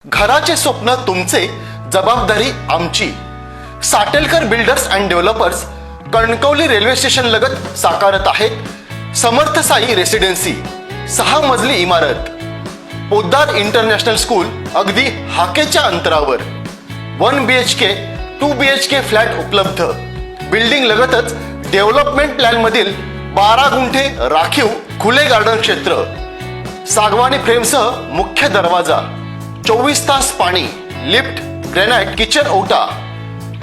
घराचे स्वप्न तुमचे, जबाबदारी आमची. Satelkar builders and developers Kankavli railway station लगत साकारत आहेत समर्थ साई रेसिडेन्सी. 6 मजली इमारत, पोद्दार इंटरनॅशनल स्कूल अगदी हाकेच्या अंतरावर. 1 BHK 2 BHK फ्लॅट उपलब्ध. बिल्डिंग लगतच डेव्हलपमेंट प्लॅन मधील 12 गुंठे राखीव खुले गार्डन क्षेत्र. सागवानी फ्रेमसह मुख्य दरवाजा, 24 तास पाणी, लिफ्ट, ग्रॅनाइट किचन ओटा,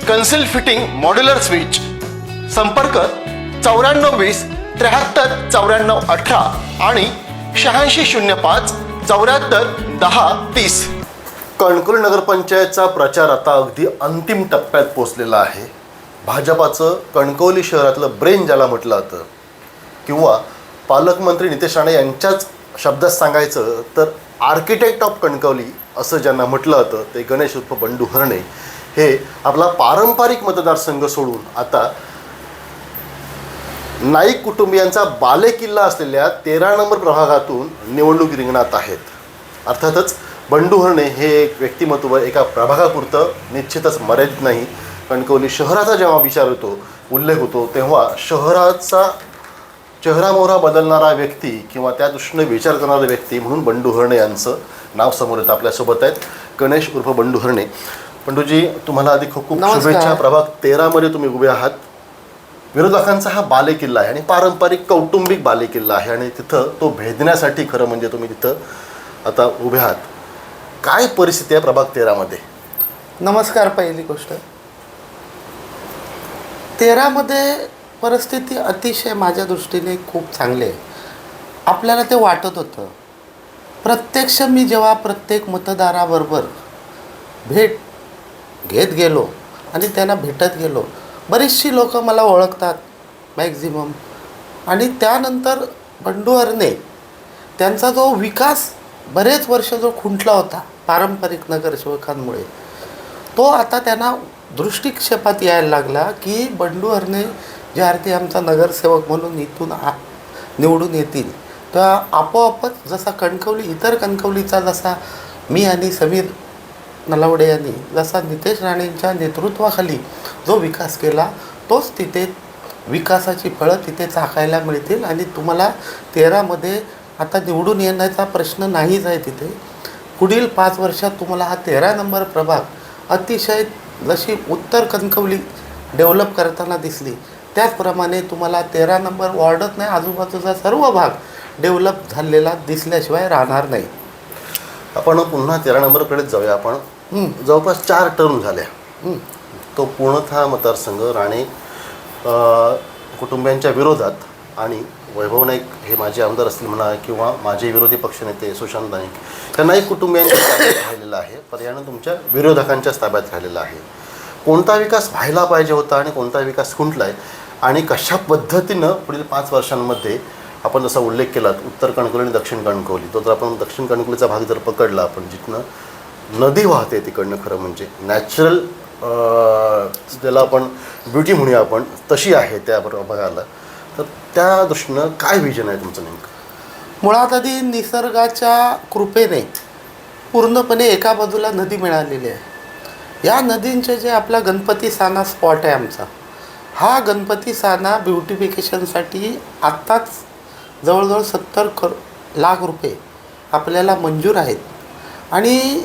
कन्सिल फिटिंग मॉड्युलर स्विच. संपर्क 9420 73 94 18 आणि 8605 74 10 30. कणकवली नगरपंचायतचा प्रचार आता अगदी अंतिम टप्प्यात पोहोचलेला आहे. भाजपाचं कणकवली शहरातलं ब्रेन ज्याला म्हटलं जातं, किंवा पालकमंत्री नितेश राणे यांच्याच शब्दात सांगायचं तर आर्किटेक्ट ऑफ कणकवली असं ज्यांना म्हटलं जातं ते गणेश उर्फ बंडू हरणे हे आपला पारंपरिक मतदारसंघ सोडून आता नाईक कुटुंबियांचा बालेकिल्ला असलेल्या 13 नंबर प्रभागातून निवडणूक रिंगणात आहेत. अर्थातच बंडू हरणे हे एक व्यक्तिमत्व एका प्रभागापुरतं निश्चितच मर्यादित नाही. कणकवली शहराचा जेव्हा विचार होतो, उल्लेख होतो, तेव्हा शहराचा चेहरामोहरा बदलणारा व्यक्ती किंवा त्या दृष्टीने विचार करणारा व्यक्ती म्हणून बंडू हरणे यांचं नाव समोर येतं. आपल्यासोबत आहेत गणेश उर्फ बंडू हरणे. बंडूजी, तुम्हाला आधी खूप खूप शुभेच्छा. प्रभाग 13 मध्ये तुम्ही उभे आहात. विरोधकांचा हा बालेकिल्ला आहे आणि पारंपरिक कौटुंबिक बालेकिल्ला आहे आणि तिथं तो भेदण्यासाठी खरं म्हणजे तुम्ही तिथं आता उभे आहात. काय परिस्थिती आहे प्रभाग 13 मध्ये? नमस्कार. पहिली गोष्ट, 13 मध्ये परिस्थिती अतिशय माझ्या दृष्टीने खूप चांगली आहे. आपल्याला ते वाटत होतं. प्रत्यक्ष मी जेव्हा प्रत्येक मतदाराबरोबर भेट घेत गेलो आणि त्यांना भेटत गेलो, बरीचशी लोक मला ओळखतात मॅक्झिमम. आणि त्यानंतर बंडू हरणे त्यांचा जो विकास बरेच वर्ष जो खुंटला होता पारंपरिक नगरसेवकांमुळे, तो आता त्यांना दृष्टिक्षेपात यायला लागला की बंडू हरणे ज्या अर्थी आमचा नगरसेवक म्हणून इथून निवडून येतील, तर आपोआपच जसा कणकवली इतर कणकवलीचा जसा मी आणि समीर नलावडे यांनी जसा नितेश राणेंच्या नेतृत्वाखाली जो विकास केला, तोच तिथे विकासाची फळं तिथे चाखायला मिळतील. आणि तुम्हाला 13 मध्ये आता निवडून येण्याचा प्रश्न नाहीच आहे. तिथे पुढील 5 वर्षात तुम्हाला हा 13 नंबर प्रभाग अतिशय जशी उत्तर कणकवली डेव्हलप करताना दिसली, त्याचप्रमाणे तुम्हाला 13 नंबर वॉर्डच नाही, आजूबाजूचा सर्व भाग डेव्हलप झालेला दिसल्याशिवाय राहणार नाही. आपण पुन्हा 13 नंबरकडे जाऊया. आपण जवळपास 4 टर्म झाल्या. तो पूर्णतः मतदारसंघ राणे कुटुंबियांच्या विरोधात आणि वैभव नाईक हे माझे आमदार असतील म्हणा किंवा माझे विरोधी पक्षनेते सुशांत नाईक त्या नाईक कुटुंबियांच्या ताब्यात राहिलेला आहे. पर्यायानं तुमच्या विरोधकांच्याच ताब्यात राहिलेला आहे. कोणता विकास व्हायला पाहिजे होता आणि कोणता विकास खुंटला आहे आणि कशा पद्धतीनं पुढील 5 वर्षांमध्ये आपण जसा उल्लेख केलात उत्तर कणकवली आणि दक्षिण कणकवली, तो जर आपण दक्षिण कणकवलीचा भाग जर पकडला, आपण जिथनं नदी वाहते तिकडनं खरं म्हणजे नॅचरल ज्याला आपण ब्युटी म्हणूया आपण, तशी आहे त्या बघायला, तर त्या दृष्टीनं काय विजन आहे तुमचं नेमकं? मुळात आधी निसर्गाच्या कृपेने पूर्णपणे एका बाजूला नदी मिळालेली आहे. या नदींचे जे आपला गणपती साना स्पॉट आहे आमचा, हा गणपती साना ब्युटिफिकेशनसाठी आत्ताच जवळजवळ 70 लाख रुपये आपल्याला मंजूर आहेत. आणि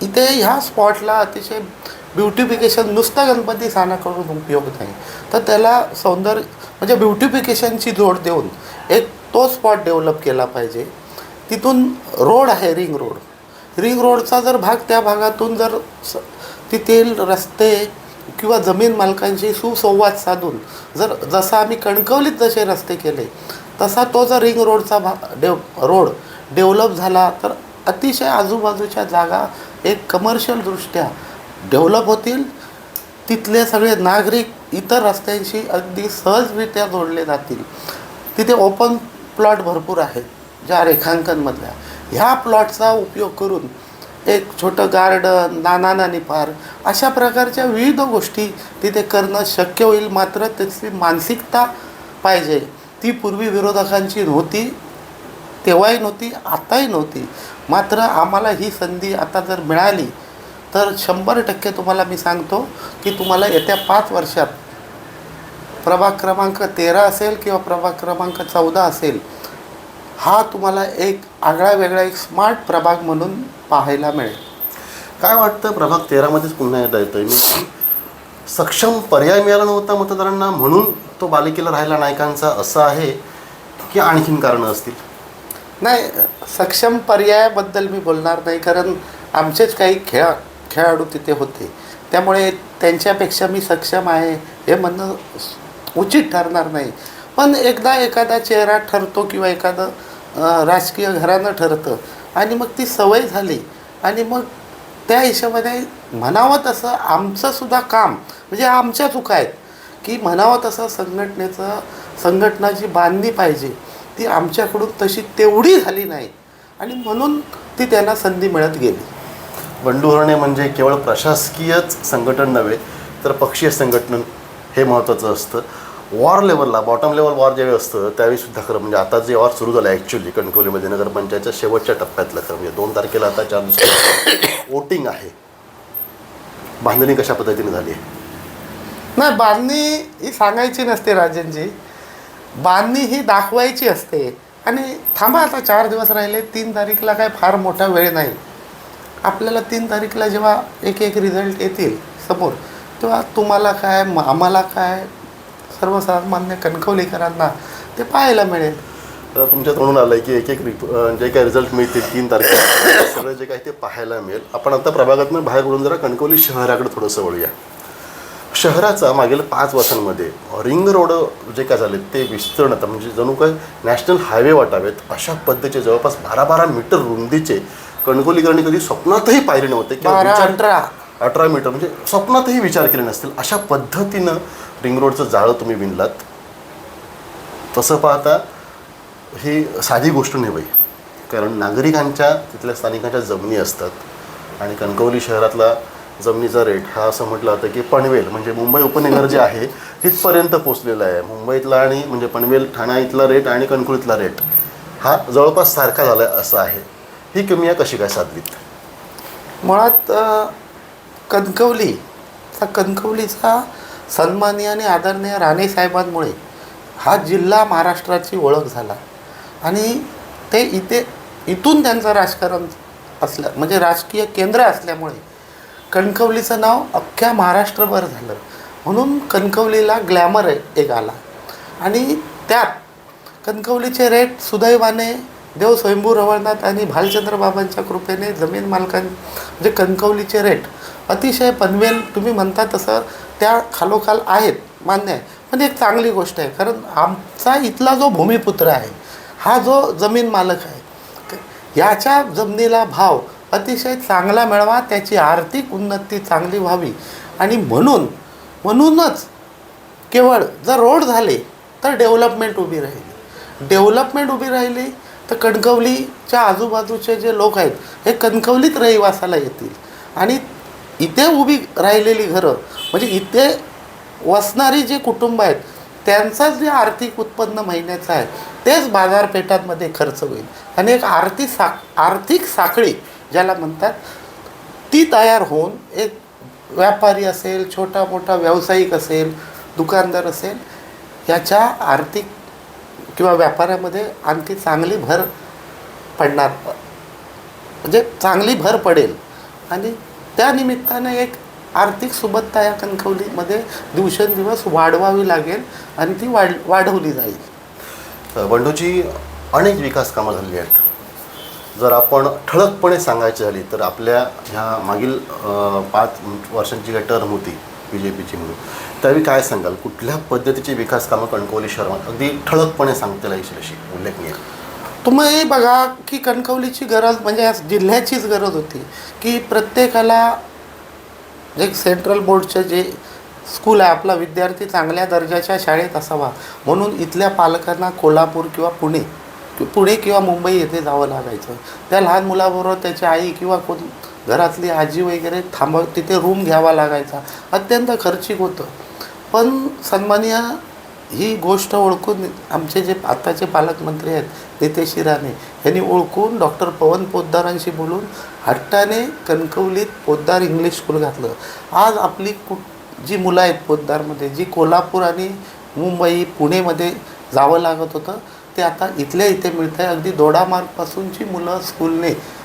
इथे ह्या स्पॉटला अतिशय ब्युटिफिकेशन नुसतं गणपती सानाकडून उपयोग नाही, तर त्याला सौंदर्य म्हणजे ब्युटिफिकेशनची जोड देऊन एक तो स्पॉट डेव्हलप केला पाहिजे. तिथून रोड आहे, रिंग रोडचा जर भाग, त्या भागातून जर तेथील रस्ते किंवा जमीन मालकांशी सुसंवाद साधून जर जसा आम्ही कणकवलीत जसे रस्ते केले तसा तो जर रिंग रोडचा रोड डेव्हलप झाला तर अतिशय आजूबाजूच्या जागा एक कमर्शियलदृष्ट्या डेव्हलप होतील. तिथले सगळे नागरिक इतर रस्त्यांशी अगदी सहजरित्या जोडले जातील. तिथे ओपन प्लॉट भरपूर आहेत ज्या रेखांकनमधल्या. ह्या प्लॉटचा उपयोग करून एक छोटं गार्डन, नाना पार अशा प्रकारच्या विविध गोष्टी तिथे करणं शक्य होईल. मात्र त्याची मानसिकता पाहिजे, ती पूर्वी विरोधकांची नव्हती. तेव्हाही नव्हती, आताही नव्हती. मात्र आम्हाला ही संधी आता जर मिळाली तर 100% तुम्हाला मी सांगतो की तुम्हाला येत्या 5 वर्षात प्रभाग क्रमांक 13 असेल किंवा प्रभाग क्रमांक 14 असेल, हा तुम्हाला एक आगळा वेगळा एक स्मार्ट प्रभाग म्हणून पाहायला मिळेल. काय वाटतं प्रभाग 13मध्येच पुन्हा येता येतं मी सक्षम पर्याय मिळाला नव्हता मतदारांना म्हणून तो बालेकिल्ला राहिला नायकांचा असं आहे की आणखीन कारणं असतील? नाही, सक्षम पर्यायाबद्दल मी बोलणार नाही, कारण आमचेच काही खेळाडू तिथे होते. त्यामुळे त्यांच्यापेक्षा मी सक्षम आहे हे म्हणणं उचित ठरणार नाही. पण एकदा एखादा चेहरा ठरतो किंवा एखादं राजकीय घराणं ठरतं आणि मग ती सवय झाली आणि मग त्या हिशोबाने म्हणावं तसं आमचंसुद्धा काम म्हणजे आमच्या चुका आहेत की म्हणावं तसं संघटना जी बांधली पाहिजे ती आमच्याकडून तशी तेवढी झाली नाही आणि म्हणून ती त्यांना संधी मिळत गेली. बंडू हरणे म्हणजे केवळ प्रशासकीयच संघटन नव्हे तर पक्षीय संघटन हे महत्त्वाचं असतं. वॉर लेवलला बॉटम लेवल वॉर ज्यावेळी असतं त्यावेळी सुद्धा खरं म्हणजे आता जे वॉर सुरू झालं ॲक्च्युली कणकवलीमध्ये नगरपंचायतच्या शेवटच्या टप्प्यातलं खरं म्हणजे 2 तारखेला आता 4 दिवसात वोटिंग आहे. बांधणी कशा पद्धतीने झाली आहे? नाही, बांधणी ही सांगायची नसते राजनजी, बांधणी ही दाखवायची असते. आणि थांबा, आता 4 दिवस राहिले, 3 तारीखला काय फार मोठा वेळ नाही. आपल्याला 3 तारीखला जेव्हा एक रिझल्ट येतील समोर तेव्हा तुम्हाला काय आम्हाला काय सर्वसामान्य कणकवलीकरांना ते पाहायला मिळेल. तर तुमच्या तोंडून आलं की एक जे काही रिझल्ट मिळतील 3 तारखेला सगळं जे काही ते पाहायला मिळेल. आपण आता प्रभागातून बाहेर पडून जरा कणकवली शहराकडे थोडंसं वळूया. शहराचा मागील 5 वर्षांमध्ये रिंग रोड जे काय झाले ते विस्तीर्ण म्हणजे जणू काय नॅशनल हायवे वाटावेत अशा पद्धतीचे जवळपास 12-12 मीटर रुंदीचे कणकवलीकरांनी कधी स्वप्नातही पाहिले नव्हते किंवा 18 मीटर म्हणजे स्वप्नातही विचार केले नसतील अशा पद्धतीनं रिंग रोडचं जाळं तुम्ही विणलात. तसं पाहता ही साधी गोष्ट नाही बाई, कारण नागरिकांच्या तिथल्या स्थानिकांच्या जमिनी असतात आणि कणकवली शहरातला जमिनीचा रेट हा असं म्हटलं जातं की पनवेल म्हणजे मुंबई उपनगर जे आहे तिथपर्यंत पोचलेला आहे. मुंबईतला आणि म्हणजे पनवेल ठाणा इथला रेट आणि कणकवलीतला रेट हा जवळपास सारखा झाला आहे असं आहे. ही किमया कशी काय साधलीत? मुळात कणकवलीचा सन्माननीय आणि आदरणीय राणे साहेबांमुळे हा जिल्हा महाराष्ट्राची ओळख झाला आणि ते इथून त्यांचं राजकारण असलं म्हणजे राजकीय केंद्र असल्यामुळे कणकवलीचं नाव अख्ख्या महाराष्ट्रभर झालं. म्हणून कणकवलीला ग्लॅमर एक आला आणि त्यात कणकवलीचे रेट सुदैवाने देव स्वयंभू रवळनाथ आणि भालचंद्र बाबांच्या कृपेने जमीन म्हणजे कणकवलीचे रेट अतिशय पनवेल तुम्ही म्हणता तसं त्या खालोखाल आहेत, मान्य आहे. पण एक चांगली गोष्ट आहे, कारण आमचा इथला जो भूमिपुत्र आहे हा जो जमीन मालक आहे याच्या जमिनीला भाव अतिशय चांगला मिळावा, त्याची आर्थिक उन्नती चांगली व्हावी आणि म्हणूनच केवळ जर रोड झाले तर डेव्हलपमेंट उभी राहिली तर कणकवलीच्या आजूबाजूचे जे लोक आहेत हे कणकवलीत रहिवासाला येतील आणि इथे उभी राहिलेली घरं म्हणजे इथे वसणारी जे कुटुंब आहेत त्यांचं जे आर्थिक उत्पन्न महिन्याचं आहे तेच बाजारपेठांमध्ये खर्च होईल आणि एक आर्थिक साखळी ज्याला म्हणतात ती तयार होऊन एक व्यापारी असेल, छोटा मोठा व्यावसायिक असेल, दुकानदार असेल, याच्या आर्थिक किंवा व्यापारामध्ये आणखी चांगली भर पडणार म्हणजे चांगली भर पडेल आणि त्या निमित्ताने एक आर्थिक सुबत्ता या कणकवलीमध्ये दिवसेंदिवस वाढवावी लागेल आणि ती वाढवली जाईल. बंडूजी, अनेक विकास कामं झालेली आहेत. जर आपण ठळकपणे सांगायची झाली तर आपल्या ह्या मागील 5 वर्षांची काही टर्म होती BJPची म्हणून त्यावेळी काय सांगाल? कुठल्या पद्धतीची विकास कामं कणकवली शहरात अगदी ठळकपणे सांगता येईल अशी उल्लेखनीय? तुम्ही बघा की कणकवलीची गरज म्हणजे या जिल्ह्याचीच गरज होती की प्रत्येकाला एक सेंट्रल बोर्डचं जे स्कूल आहे आपला विद्यार्थी चांगल्या दर्जाच्या शाळेत असावा म्हणून इथल्या पालकांना कोल्हापूर किंवा पुणे किंवा मुंबई येथे जावं लागायचं. त्या लहान मुलाबरोबर त्याची आई किंवा कोण घरातली आजी वगैरे तिथे रूम घ्यावा लागायचा. अत्यंत खर्चिक होतं. पण सन्माननीय ही गोष्ट ओळखून आमचे जे आताचे पालकमंत्री आहेत नितेश राणे यांनी ओळखून डॉक्टर पवन पोद्दारांशी बोलून हट्टाने कणकवलीत पोद्दार इंग्लिश स्कूल घातलं. आज आपली जी मुलं आहेत पोद्दारमध्ये, जी कोल्हापूर आणि मुंबई पुणेमध्ये जावं लागत होतं, ते आता इथल्या इथे मिळतं आहे. अगदी दोडामार्गपासूनची मुलं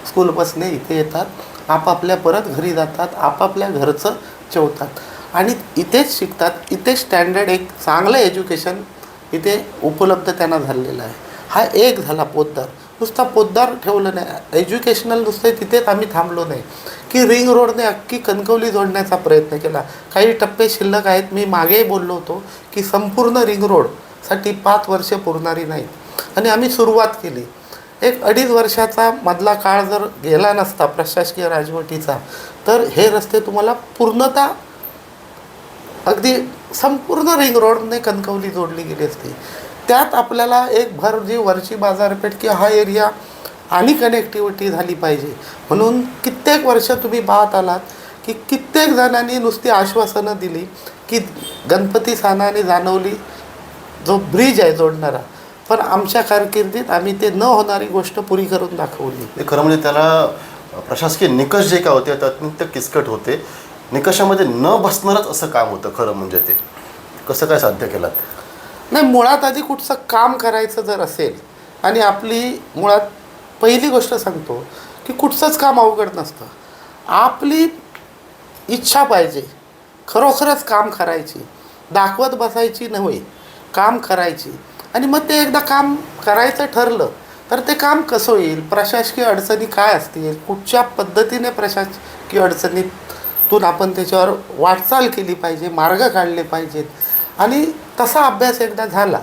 स्कूल बसने इथे येतात, आपापल्या परत घरी जातात, आपापल्या घरचं जेवतात आणि इथेच शिकतात. इथे स्टँडर्ड एक चांगलं एज्युकेशन इथे उपलब्ध त्यांना झालेलं आहे. हा एक झाला पोद्दार. नुसता पोद्दार ठेवलं नाही, एज्युकेशनल नुसते तिथेच आम्ही थांबलो नाही की रिंग रोडने अख्खी कणकवली जोडण्याचा प्रयत्न केला. काही टप्पे शिल्लक आहेत. मी मागेही बोललो होतो की संपूर्ण रिंग रोडसाठी 5 वर्ष पुरणारी नाहीत आणि आम्ही सुरुवात केली. 1-2.5 वर्षाचा मधला काळ जर गेला नसता प्रशासकीय राजवटीचा, तर हे रस्ते तुम्हाला पूर्णतः अगदी संपूर्ण रिंग रोडने कणकवली जोडली गेली असती. त्यात आपल्याला एक भर जी वरची बाजारपेठ की हा एरिया आणि कनेक्टिव्हिटी झाली पाहिजे म्हणून कित्येक वर्ष तुम्ही पाहत आलात की कित्येक जणांनी नुसती आश्वासनं दिली की गणपती साना आणि जानवली जो ब्रिज आहे जोडणारा, पण आमच्या कारकिर्दीत आम्ही ते न होणारी गोष्ट पुरी करून दाखवली. ते खरं म्हणजे त्याला प्रशासकीय निकष जे काय होते ते अत्यंत किचकट होते. निकषामध्ये न बसणारच असं काम होतं खरं म्हणजे. ते कसं काय साध्य केलं? नाही, मुळात आधी कुठचं काम करायचं जर असेल आणि आपली मुळात पहिली गोष्ट सांगतो की कुठचंच काम अवघड नसतं. आपली इच्छा पाहिजे, खरोखरच काम करायची, दाखवत बसायची नव्हे, काम करायची. आणि मग ते एकदा काम करायचं ठरलं तर ते काम कसं होईल, प्रशासकीय अडचणी काय असतील, कुठच्या पद्धतीने प्रशासकीय अडचणीतून आपण त्याच्यावर वाटचाल केली पाहिजे, मार्ग काढले पाहिजेत. आणि तसा अभ्यास एकदा झाला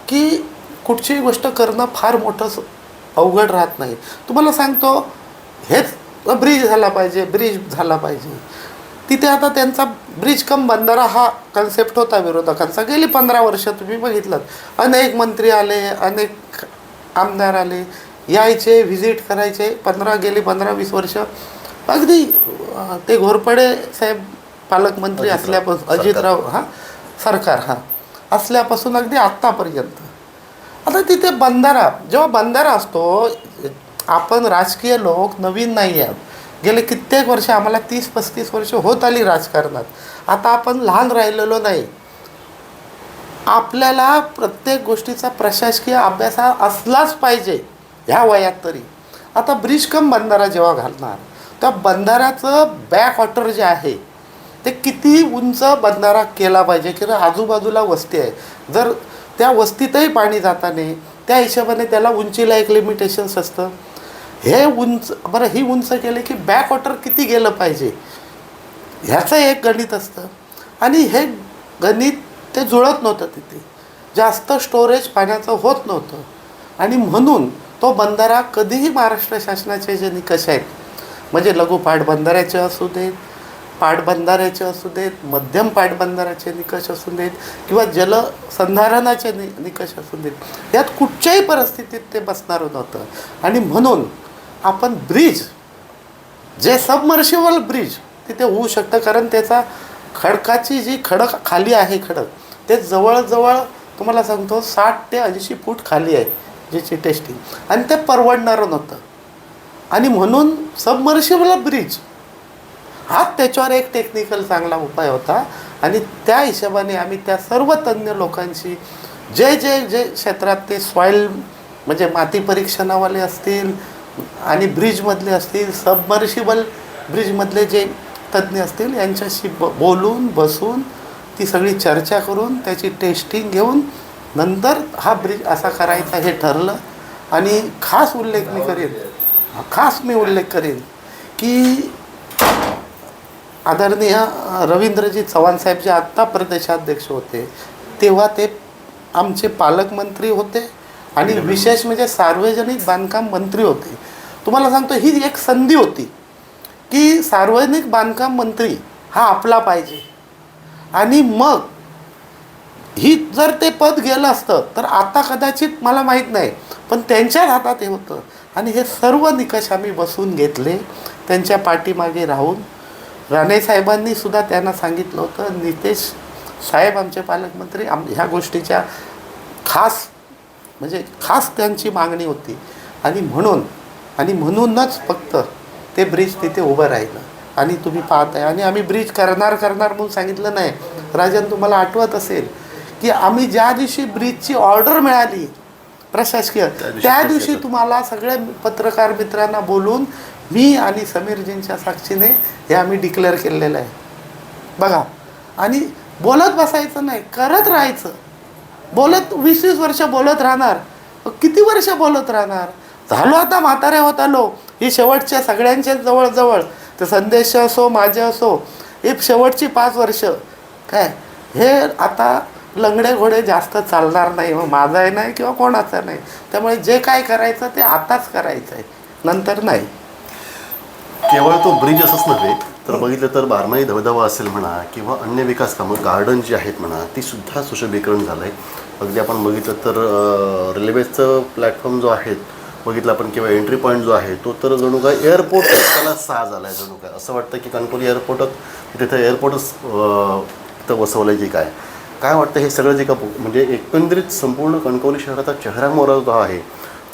की कुठचीही गोष्ट करणं फार मोठं अवघड राहत नाही. तुम्हाला सांगतो, हेच ब्रिज झाला पाहिजे. तिथे आता त्यांचा ब्रिज कम बंधारा हा कन्सेप्ट होता विरोधकांचा. गेली 15 वर्ष तुम्ही बघितलं, अनेक मंत्री आले, अनेक आमदार आले, यायचे, व्हिजिट करायचे. गेली 15-20 वर्ष अगदी ते घोरपडे साहेब पालकमंत्री असल्यापासून, अजितराव सरकार असल्यापासून अगदी आत्तापर्यंत. आता तिथे बंधारा, जेव्हा बंधारा असतो, आपण राजकीय लोक नवीन नाही आहोत. गेले कित्येक वर्ष, आम्हाला 30-35 वर्ष होत आली राजकारणात. आता आपण लहान राहिलेलो नाही. आपल्याला प्रत्येक गोष्टीचा प्रशासकीय अभ्यास हा असलाच पाहिजे ह्या वयात तरी. आता ब्रिज कम बंधारा जेव्हा घालणार, त्या बंधाऱ्याचं बॅक वॉटर जे आहे ते किती उंच बंधारा केला पाहिजे, की आजूबाजूला वस्ती आहे, जर त्या वस्तीतही पाणी जाता नाही, त्या हिशोबाने त्याला उंचीला एक लिमिटेशन्स असतं. हे उंच ही उंच केले की बॅक वॉटर किती गेलं पाहिजे ह्याचं एक गणित असतं. आणि हे गणित ते जुळत नव्हतं. तिथे जास्त स्टोरेज पाण्याचं होत नव्हतं आणि म्हणून तो बंधारा कधीही महाराष्ट्र शासनाचे जे निकष आहेत, म्हणजे लघु पाटबंधाऱ्याचे असू देत, पाटबंधाऱ्याचे असू देत, मध्यम पाटबंधाऱ्याचे निकष असू देत किंवा जलसंधारणाचे निकष असू देत, यात कुठच्याही परिस्थितीत ते बसणार नव्हतं. आणि म्हणून आपण ब्रिज, जे सबमर्शिबल ब्रिज तिथे होऊ शकतं, कारण त्याचा खडकाची जी खडक खाली आहे, ते जवळजवळ तुम्हाला सांगतो 60 ते 80 फूट खाली आहे ज्याची टेस्टिंग, आणि ते परवडणारं नव्हतं. आणि म्हणून सबमर्शिबल ब्रिज हा त्याच्यावर एक टेक्निकल चांगला उपाय होता. आणि त्या हिशोबाने आम्ही त्या सर्व तज्ज्ञ लोकांशी जे क्षेत्रात ते सॉईल म्हणजे माती परीक्षणावाले असतील आणि ब्रिजमधले असतील, सबमर्शिबल ब्रिजमधले जे तज्ज्ञ असतील, यांच्याशी बोलून बसून ती सगळी चर्चा करून त्याची टेस्टिंग घेऊन नंतर हा ब्रिज असा करायचा हे ठरलं. आणि खास मी उल्लेख करेन की आदरणीय रवींद्रजी चव्हाण साहेब जे आत्ता प्रदेशाध्यक्ष होते, तेव्हा ते आमचे पालकमंत्री होते आणि विशेष म्हणजे सार्वजनिक बांधकाम मंत्री होते. तुम्हाला सांगतो, ही एक संधी होती की सार्वजनिक बांधकाम मंत्री हा आपला पाहिजे. आणि मग ही जर ते पद गेलं असतं तर आता कदाचित मला माहीत नाही, पण त्यांच्याच हातात हे होतं. आणि हे सर्व निकष आम्ही बसून घेतले त्यांच्या पाठीमागे राहून. राणे साहेबांनी सुद्धा त्यांना सांगितलं होतं, नितेश साहेब आमचे पालकमंत्री ह्या गोष्टीच्या खास त्यांची मागणी होती आणि म्हणूनच फक्त ते ब्रिज तिथे उभं राहिलं. आणि तुम्ही पाहताय आणि आम्ही ब्रिज करणार म्हणून सांगितलं नाही. राजन, तुम्हाला आठवत असेल की आम्ही ज्या दिवशी ब्रिजची ऑर्डर मिळाली प्रशासकीय, त्या दिवशी तुम्हाला सगळ्या पत्रकार मित्रांना बोलून मी आणि समीरजींच्या साक्षीने हे आम्ही डिक्लेअर केलेलं आहे. बघा, आणि बोलत बसायचं नाही, करत राहायचं. बोलत 20-20 वर्ष बोलत राहणार, किती वर्ष बोलत राहणार. झालो आता म्हातारे होत आलो. ही शेवटच्या सगळ्यांच्या जवळ ते संदेश असो माझे असो, हे शेवटची 5 वर्ष काय हे आता लंगडे घोडे जास्त चालणार नाही. मग माझाही नाही किंवा कोणाचा नाही. त्यामुळे जे काय करायचं ते आताच करायचं आहे, नंतर नाही. केवळ तो ब्रिज असंच नव्हे तर बघितलं तर बारमाही धबधबा असेल म्हणा किंवा अन्य विकास कामं गार्डन जी आहेत म्हणा ती सुद्धा सुशोभीकरण झालं आहे. अगदी आपण बघितलं तर रेल्वेचं प्लॅटफॉर्म जो आहे बघितलं आपण किंवा एंट्री पॉईंट जो आहे तो तर जणू काय एअरपोर्ट त्याला साज आला आहे. जणू काय असं वाटतं की कणकवली तिथं एअरपोर्टच तिथं बसवलं आहे की काय वाटतं हे सगळं जे का म्हणजे एकंदरीत संपूर्ण कणकवली शहराचा चेहरामोहरा जो आहे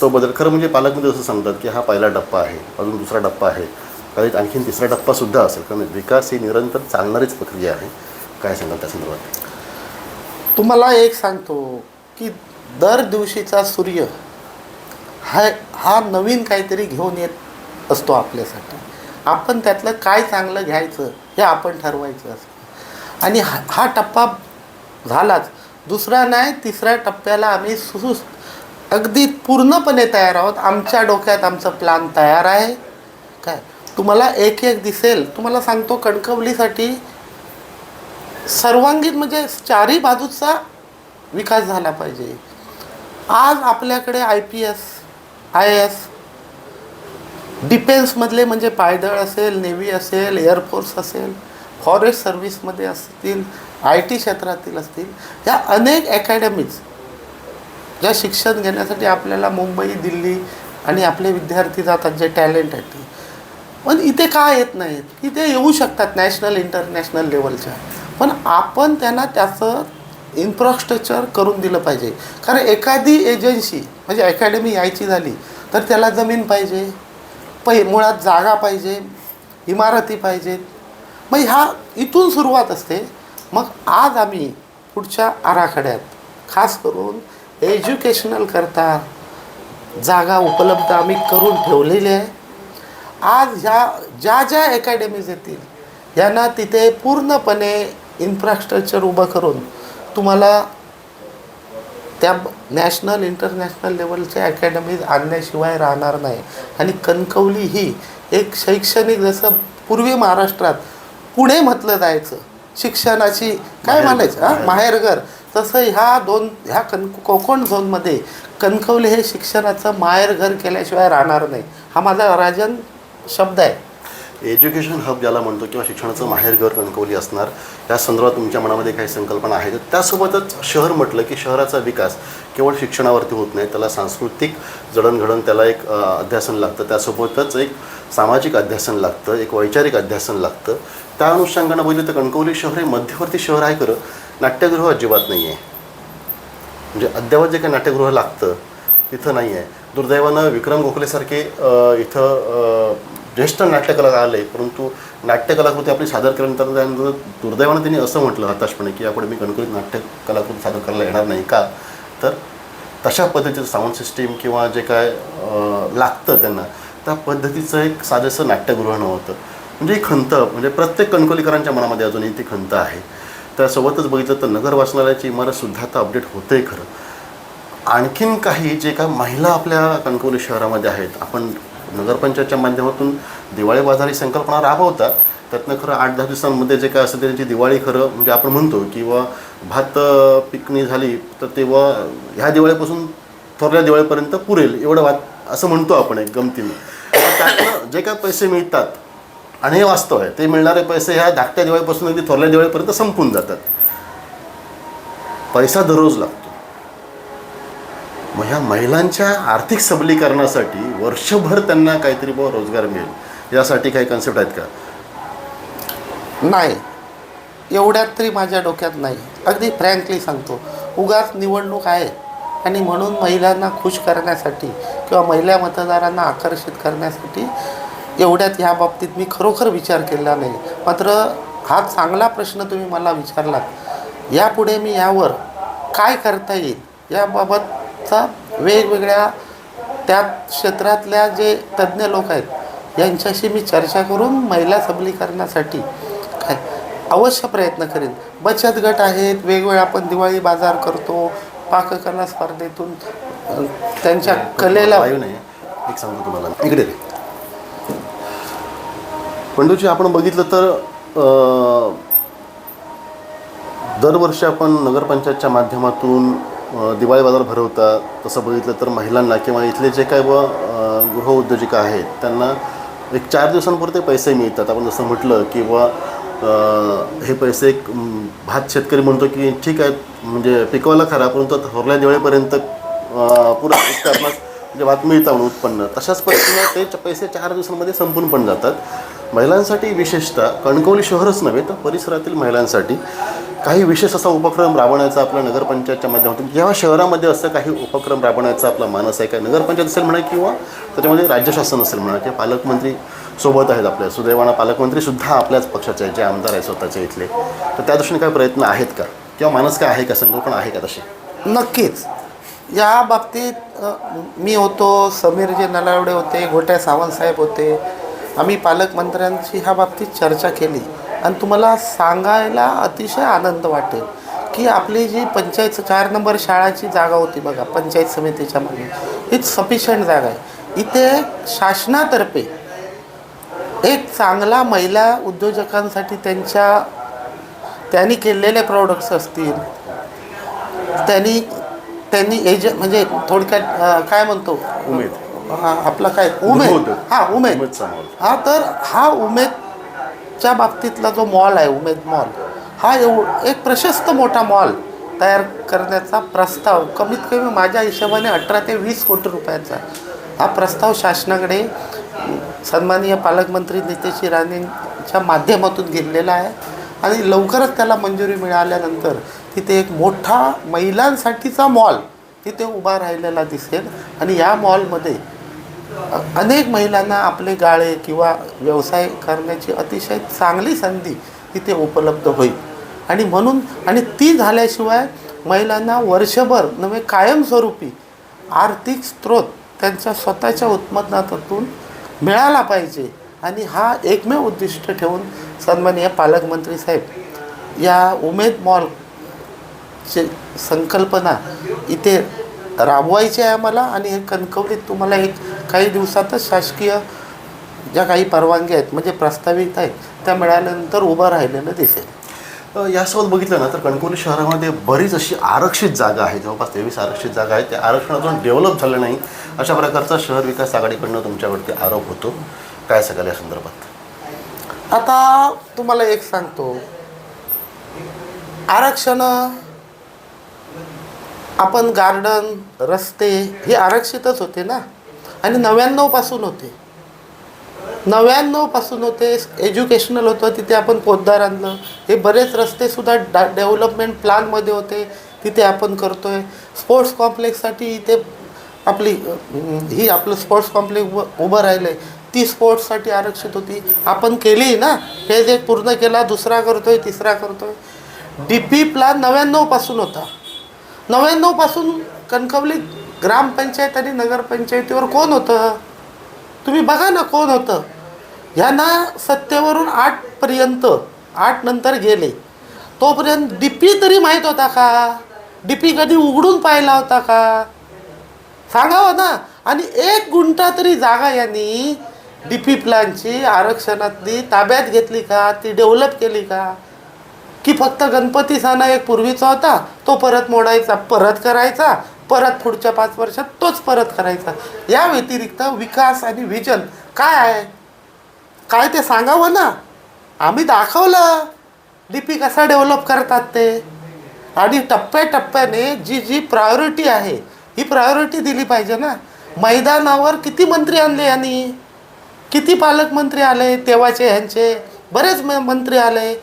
तो बदल. खरं म्हणजे पालकमंत्री असं सांगतात की हा पहिला टप्पा आहे, अजून दुसरा टप्पा आहे, कदाचित आणखीन तिसरा टप्पासुद्धा असेल. कारण विकास ही निरंतर चालणारीच प्रक्रिया आहे. काय सांगाल त्या संदर्भात? तुम्हाला एक सांगतो की दर दिवशीचा सूर्य हा नवीन काहीतरी घेऊन येत असतो आपल्यासाठी. आपण त्यातलं काय चांगलं घ्यायचं हे आपण ठरवायचं असतं. आणि हा टप्पा झालाच, दुसरा नाही, तिसऱ्या टप्प्याला आम्ही अगदी पूर्णपणे तयार आहोत. आमच्या डोक्यात आमचं प्लॅन तयार आहे. काय तुम्हाला एक दिसेल. तुम्हाला सांगतो, कणकवलीसाठी सर्वांगीण म्हणजे चारही बाजूचा विकास झाला पाहिजे. आज आपल्याकडे IPS IAS डिफेन्समधले म्हणजे पायदळ असेल, नेव्ही असेल, एअरफोर्स असेल, फॉरेस्ट सर्व्हिसमध्ये असतील, IT क्षेत्रातील असतील, या अनेक अकॅडमीज ज्या शिक्षण घेण्यासाठी आपल्याला मुंबई, दिल्ली आणि आपले विद्यार्थी जातात जे टॅलेंट आहेत. पण इथे का येत नाहीत? इथे येऊ शकतात नॅशनल इंटरनॅशनल लेवलच्या, पण आपण त्यांना त्याचं इन्फ्रास्ट्रक्चर करून दिलं पाहिजे. कारण एखादी एजन्सी म्हणजे अकॅडमी यायची झाली तर त्याला जमीन पाहिजे, मुळात जागा पाहिजे, इमारती पाहिजेत. मग इथून सुरुवात असते. मग आज आम्ही पुढच्या आराखड्यात खास करून एज्युकेशनल करता जागा उपलब्ध आम्ही करून ठेवलेली आहे. आज ज्या अकॅडमीज येतील यांना तिथे पूर्णपणे इन्फ्रास्ट्रक्चर उभं करून तुम्हाला त्या नॅशनल इंटरनॅशनल लेवलच्या अकॅडमीज आणण्याशिवाय राहणार नाही. आणि कणकवली ही एक शैक्षणिक, जसं पूर्वी महाराष्ट्रात पुणे म्हटलं जायचं शिक्षणाची काय म्हणायचं माहेरघर, तसं ह्या कोकण झोनमध्ये कणकवली हे शिक्षणाचं माहेरघर केल्याशिवाय राहणार नाही. हा माझा राजन शब्द आहे. एज्युकेशन हब ज्याला म्हणतो किंवा शिक्षणाचं माहेरघर कणकवली असणार, या संदर्भात तुमच्या मनामध्ये काही संकल्पना आहेत? त्यासोबतच शहर म्हटलं की शहराचा विकास केवळ शिक्षणावरती होत नाही, त्याला सांस्कृतिक जडणघडण, त्याला एक अध्यासन लागतं, त्यासोबतच एक सामाजिक अध्यासन लागतं, एक वैचारिक अध्यासन लागतं. त्या अनुषंगानं बघितलं तर कणकवली शहर हे मध्यवर्ती शहर आहे. खरं नाट्यगृह अजिबात नाही आहे. म्हणजे अद्यावत जे काही नाट्यगृह लागतं तिथं नाही आहे. दुर्दैवानं विक्रम गोखलेसारखे इथं ज्येष्ठ नाट्यकलाकार आले, परंतु नाट्यकलाकृती आपली सादर केल्यानंतर दुर्दैवानं त्यांनी असं म्हटलं हताशपणे की यापुढे मी कणकवलीत नाट्यकलाकृती सादर करायला येणार नाही. का तर तशा पद्धतीचं साऊंड सिस्टीम किंवा जे काय लागतं त्यांना त्या पद्धतीचं एक साधंसं नाट्यगृह नव्हतं. म्हणजे ही खंत म्हणजे प्रत्येक कणकवलीकरांच्या मनामध्ये अजूनही ती खंत आहे. त्यासोबतच बघितलं तर नगर वाचनालयाची इमारतसुद्धा आता अपडेट होते आहे. खरं आणखीन काही जे काय महिला आपल्या कणकवली शहरामध्ये आहेत, आपण नगरपंचायतच्या माध्यमातून दिवाळी बाजार ही संकल्पना राबवता, त्यातनं खरं 8-10 दिवसांमध्ये जे काय असतं त्यांची दिवाळी खरं म्हणजे आपण म्हणतो किंवा भात पिकणी झाली तर तेव्हा ह्या दिवाळीपासून थोरल्या दिवाळीपर्यंत पुरेल एवढं भात असं म्हणतो आपण एक गमतीने. त्यातनं जे काय पैसे मिळतात आणि हे वास्तव आहे, ते मिळणारे पैसे ह्या धाकट्या दिवाळीपासून अगदी थोरल्या दिवाळीपर्यंत संपून जातात. पैसा दररोज लागतो. मग ह्या महिलांच्या आर्थिक सबलीकरणासाठी वर्षभर त्यांना काहीतरी रोजगार मिळेल यासाठी काही कन्सेप्ट आहेत का? नाही, एवढ्यात तरी माझ्या डोक्यात नाही. अगदी फ्रँकली सांगतो, उगाच निवडणूक आहे आणि म्हणून महिलांना खुश करण्यासाठी किंवा महिला मतदारांना आकर्षित करण्यासाठी एवढ्यात ह्या बाबतीत मी खरोखर विचार केला नाही. मात्र हा चांगला प्रश्न तुम्ही मला विचारलात. यापुढे मी यावर काय करता येईल याबाबतचा वेगवेगळ्या त्या क्षेत्रातल्या जे तज्ज्ञ लोक आहेत यांच्याशी मी चर्चा करून महिला सबलीकरणासाठी काय अवश्य प्रयत्न करेन. बचत गट आहेत, वेगवेगळे आपण दिवाळी बाजार करतो, पाककला स्पर्धेतून त्यांच्या कलेला वायू नाही. एक सांगतो तुम्हाला, इकडे रे पंडूजी, आपण बघितलं तर दरवर्षी आपण नगरपंचायतच्या माध्यमातून दिवाळी बाजार भरवतात. तसं बघितलं तर महिलांना किंवा इथले जे काय गृहउद्योजिका आहेत त्यांना एक 4 दिवसांपुरते पैसे मिळतात. आपण जसं म्हटलं की हे पैसे एक भात शेतकरी म्हणतो की ठीक आहे म्हणजे पिकवला खरा, परंतु थोरल्या दिवाळीपर्यंत पुरा आपणास म्हणजे भात मिळतं म्हणून उत्पन्न. तशाच पद्धतीनं ते पैसे 4 दिवसांमध्ये संपून पण जातात. महिलांसाठी विशेषतः कणकवली शहरच नव्हे तर परिसरातील महिलांसाठी काही विशेष असा उपक्रम राबवण्याचा आपल्या नगरपंचायतच्या माध्यमातून किंवा शहरामध्ये असं काही उपक्रम राबवण्याचा आपला मानस आहे काय? नगरपंचायत असेल म्हणा किंवा त्याच्यामध्ये राज्य शासन असेल म्हणा किंवा पालकमंत्री सोबत आहेत आपल्या, सुदैवानं पालकमंत्रीसुद्धा आपल्याच पक्षाचे आहेत, जे आमदार आहेत स्वतःचे इथले. तर त्या दृष्टीने काही प्रयत्न आहेत का किंवा मानस काय आहे का, संकल्पना आहे का तशी? नक्कीच. या बाबतीत मी होतो, समीरजी नलावडे होते, घोट्या सावंतसाहेब होते. आम्ही पालकमंत्र्यांशी ह्या बाबतीत चर्चा केली आणि तुम्हाला सांगायला अतिशय आनंद वाटेल की आपली जी पंचायत 4 नंबर शाळाची जागा होती बघा पंचायत समितीच्या मागे, ही सफिशियंट जागा आहे. इथे शासनातर्फे एक चांगला महिला उद्योजकांसाठी त्यांनी केलेले प्रोडक्ट्स असतील, त्यांनी म्हणजे थोडक्यात काय म्हणतो उमेद, आपला काय उमेद, उमेद तर हा उमेदच्या बाबतीतला जो मॉल आहे, उमेद मॉल हा एक प्रशस्त मोठा मॉल तयार करण्याचा प्रस्ताव कमीत कमी माझ्या हिशोबाने 18 ते 20 कोटी रुपयाचा हा प्रस्ताव शासनाकडे सन्माननीय पालकमंत्री नितेश राणेंच्या माध्यमातून गेलेला आहे आणि लवकरच त्याला मंजुरी मिळाल्यानंतर तिथे एक मोठा महिलांसाठीचा मॉल तिथे उभा राहिलेला दिसेल आणि या मॉलमध्ये अनेक महिलांना आपले गाळे किंवा व्यवसाय करण्याची अतिशय चांगली संधी तिथे उपलब्ध होईल. आणि म्हणून ती झाल्याशिवाय महिलांना वर्षभर नव्हे कायमस्वरूपी आर्थिक स्रोत त्यांच्या स्वतःच्या उत्पन्नातून मिळाला पाहिजे. आणि हा एकमेव उद्दिष्ट ठेवून सन्माननीय पालकमंत्री साहेब या उमेद मॉलची संकल्पना इथे राबवायची आहे आम्हाला. आणि हे कणकवलीत तुम्हाला एक काही दिवसातच शासकीय ज्या काही परवानगी आहेत म्हणजे प्रस्तावित आहेत त्या मिळाल्यानंतर उभं राहिलेलं दिसेल. यासोबत बघितलं ना तर कणकवली शहरामध्ये बरीच अशी आरक्षित जागा आहे, जवळपास 23 आरक्षित जागा आहेत. त्या आरक्षण अजून डेव्हलप झालं नाही अशा प्रकारचा शहर विकास आघाडीकडनं तुमच्यावरती आरोप होतो. काय सांगाल या संदर्भात? आता तुम्हाला एक सांगतो, आरक्षण आपण गार्डन रस्ते हे आरक्षितच होते ना आणि 99 पासून होते. 99 पासून होते. एज्युकेशनल होतं, तिथे आपण पोद्दार आणलं. हे बरेच रस्तेसुद्धा डेव्हलपमेंट प्लॅनमध्ये होते, तिथे आपण करतो आहे. स्पोर्ट्स कॉम्प्लेक्ससाठी इथे आपलं स्पोर्ट्स कॉम्प्लेक्स उभं राहिलं आहे, ती स्पोर्ट्ससाठी आरक्षित होती, आपण केली ना. हे जे पूर्ण केला, दुसरा करतो आहे, तिसरा करतो आहे. DP प्लॅन 99 पासून होता. 99 पासून कणकवली ग्रामपंचायत आणि नगरपंचायतीवर कोण होतं? तुम्ही बघा ना कोण होतं. ह्यांना सत्तेवरून 8 नंतर गेले, तोपर्यंत DP तरी माहीत होता का? DP कधी उघडून पाहिला होता का? सांगावं ना. आणि 1 गुंठा तरी जागा यांनी DP प्लॅनची आरक्षणातली ताब्यात घेतली का? ती डेव्हलप केली का? की फक्त गणपती सण एक पूर्वीचा होता, तो परत मोडायचा, परत करायचा, परत पुढच्या 5 वर्षात तोच परत करायचा. या व्यतिरिक्त विकास आणि विजन काय आहे, काय ते सांगावं ना. आम्ही दाखवलं DP कसा डेव्हलप करतात ते. आणि टप्प्याटप्प्याने जी प्रायोरिटी आहे ही प्रायोरिटी दिली पाहिजे ना. मैदानावर किती मंत्री आणले यांनी, किती पालकमंत्री आले तेव्हाचे, ह्यांचे बरेच मंत्री आले.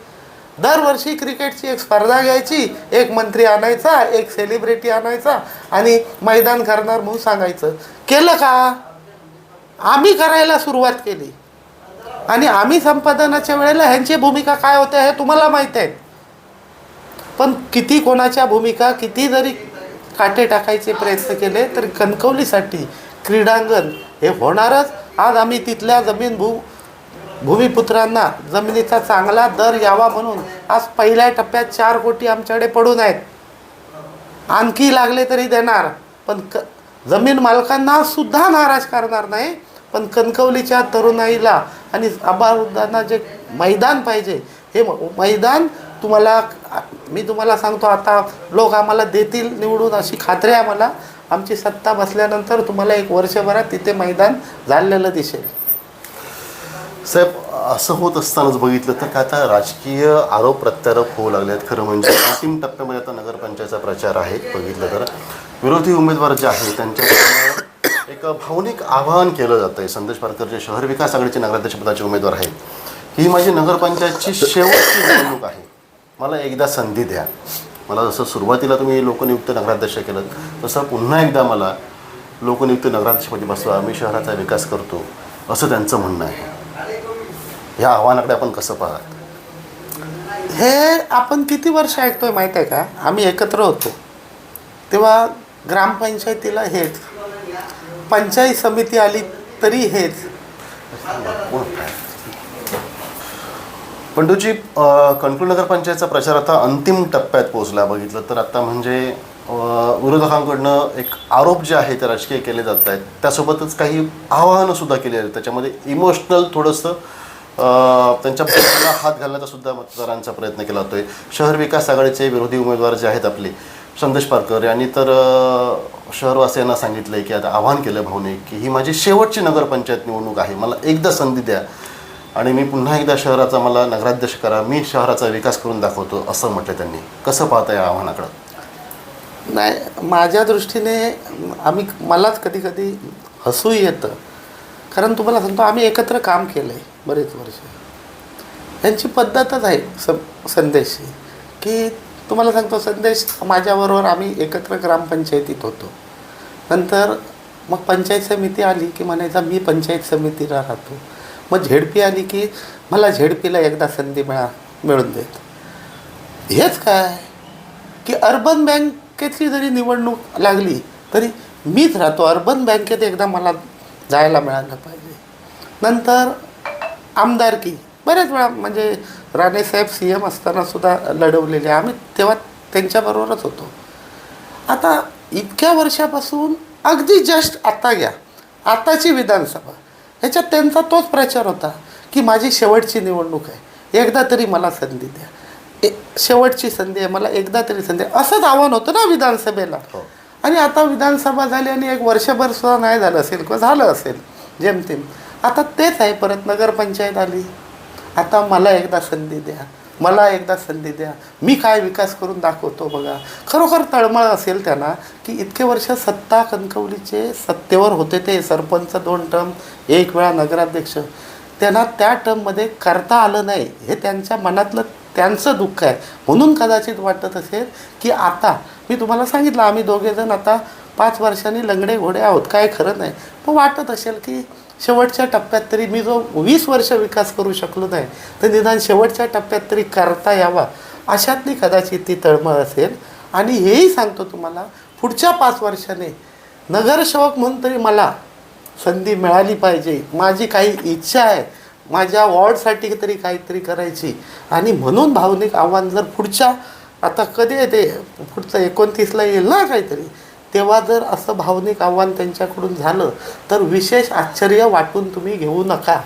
दरवर्षी क्रिकेटची एक स्पर्धा घ्यायची, एक मंत्री आणायचा, एक सेलिब्रिटी आणायचा आणि मैदान करणार म्हणून सांगायचं. केलं का? आम्ही करायला सुरुवात केली आणि आम्ही संपादनाच्या वेळेला ह्यांची भूमिका काय होते हे तुम्हाला माहीत आहे. पण किती कोणाच्या भूमिका किती जरी काटे टाकायचे प्रयत्न केले तरी कणकवलीसाठी क्रीडांगण हे होणारच. आज आम्ही तिथल्या भूमिपुत्रांना जमिनीचा चांगला दर यावा म्हणून आज पहिल्या टप्प्यात 4 कोटी आमच्याकडे पडून आहेत. आणखी लागले तरी देणार, पण जमीन मालकांना सुद्धा नाराज करणार नाही. पण कणकवलीच्या तरुणाईला आणि आबारुद्धांना जे मैदान पाहिजे हे मैदान मी तुम्हाला सांगतो, आता लोक आम्हाला देतील निवडून अशी खात्री आहे मला. आमची सत्ता बसल्यानंतर तुम्हाला 1 वर्षभरात तिथे मैदान झालेलं दिसेल. साहेब, असं होत असतानाच बघितलं तर काय आता राजकीय आरोप प्रत्यारोप होऊ लागले आहेत. खरं म्हणजे अंतिम टप्प्यामध्ये आता नगरपंचायतचा प्रचार आहे. बघितलं तर विरोधी उमेदवार जे आहेत त्यांच्या एक भावनिक आवाहन केलं जातं आहे. संदेश पारकर जे शहर विकास आघाडीचे नगराध्यक्षपदाचे उमेदवार आहेत, ही माझी नगरपंचायतची शेवटची निवडणूक आहे, मला एकदा संधी द्या. मला जसं सुरुवातीला तुम्ही लोकनियुक्त नगराध्यक्ष केलं तसं पुन्हा एकदा मला लोकनियुक्त नगराध्यक्षपदी बसवा, मी शहराचा विकास करतो, असं त्यांचं म्हणणं आहे. ह्या आव्हानाकडे आपण कसं पाहत? हे आपण किती वर्ष ऐकतोय माहीत आहे का? आम्ही एकत्र होतो तेव्हा ग्रामपंचायतीला हेच, पंचायत समिती आली तरी हेच. पंडूजी, कणकवली नगरपंचायतचा प्रचार आता अंतिम टप्प्यात पोहोचला. बघितलं तर आता म्हणजे विरोधकांकडनं एक आरोप जे आहे ते राजकीय केले जात आहेत, त्यासोबतच काही आवाहनंसुद्धा केली आहेत. त्याच्यामध्ये इमोशनल थोडंसं त्यांच्या बोलण्याला हात घालण्याचा सुद्धा मतदारांचा प्रयत्न केला जातोय. शहर विकास आघाडीचे विरोधी उमेदवार जे आहेत आपले संदेश पारकर यांनी तर शहरवासियांना सांगितलं आहे की आता आवाहन केलं भावनिक की ही माझी शेवटची नगरपंचायत निवडणूक आहे, मला एकदा संधी द्या आणि मी पुन्हा एकदा शहराचा मला नगराध्यक्ष करा, मी शहराचा विकास करून दाखवतो, असं म्हटलं त्यांनी. कसं पाहता या आव्हानाकडं? नाही, माझ्या दृष्टीने मलाच कधी कधी हसूही येतं. कारण तुम्हाला सांगतो, आम्ही एकत्र काम केलं आहे बरेच वर्ष. त्यांची पद्धतच आहे संदेशची की तुम्हाला सांगतो, संदेश माझ्याबरोबर आम्ही एकत्र ग्रामपंचायतीत होतो. नंतर मग पंचायत समिती आली की म्हणायचा मी पंचायत समितीला राहतो. मग झेडपी आली की मला झेडपीला एकदा संधी मिळून देत. हेच काय की अर्बन बँकेची जरी निवडणूक लागली तरी मीच राहतो, अर्बन बँकेत एकदा मला जायला मिळालं पाहिजे. नंतर आमदारकी बऱ्याच वेळा म्हणजे राणेसाहेब CM असतानासुद्धा लढवलेले, आम्ही तेव्हा त्यांच्याबरोबरच होतो. आता इतक्या वर्षापासून अगदी जस्ट आता घ्या, आताची विधानसभा, ह्याच्यात त्यांचा तोच प्रचार होता की माझी शेवटची निवडणूक आहे, एकदा तरी मला संधी द्या, शेवटची संधी आहे, मला एकदा तरी संधी, असंच आव्हान होतं ना विधानसभेला. आणि आता विधानसभा झाली आणि 1 वर्षभर सुद्धा नाही झालं असेल किंवा झालं असेल जेमतेम. आता तेच आहे, परत नगरपंचायत आली, आता मला एकदा संधी द्या, मला एकदा संधी द्या, मी काय विकास करून दाखवतो बघा. खरोखर तळमळ असेल त्यांना की इतके वर्ष सत्ता कणकवलीचे सत्तेवर होते, ते सरपंच 2 टर्म, 1 वेळा नगराध्यक्ष, त्यांना त्या टर्ममध्ये करता आलं नाही, हे त्यांच्या मनातलं त्यांचं दुःख आहे. म्हणून कदाचित वाटत असेल की आता मी तुम्हाला सांगितलं आम्ही दोघेजण आता 5 वर्षांनी लंगडे घोडे आहोत, काय खरं नाही. पण वाटत असेल की शेवटच्या टप्प्यात तरी मी जो 20 वर्ष विकास करू शकलो नाही तर निदान शेवटच्या टप्प्यात तरी करता यावा, अशातली कदाचित ती तळमळ असेल. आणि हेही सांगतो तुम्हाला, पुढच्या 5 वर्षाने नगरसेवक म्हणून तरी मला संधी मिळाली पाहिजे, माझी काही इच्छा आहे, माझ्या वॉर्डसाठी तरी काहीतरी करायची. आणि म्हणून भावनिक आव्हान जर पुढच्या, आता कधी आहे ते, पुढचं 29ला येईल ना काहीतरी, तेव्हा जर असं भावनिक आव्हान त्यांच्याकडून झालं तर विशेष आश्चर्य वाटून तुम्ही घेऊ नका.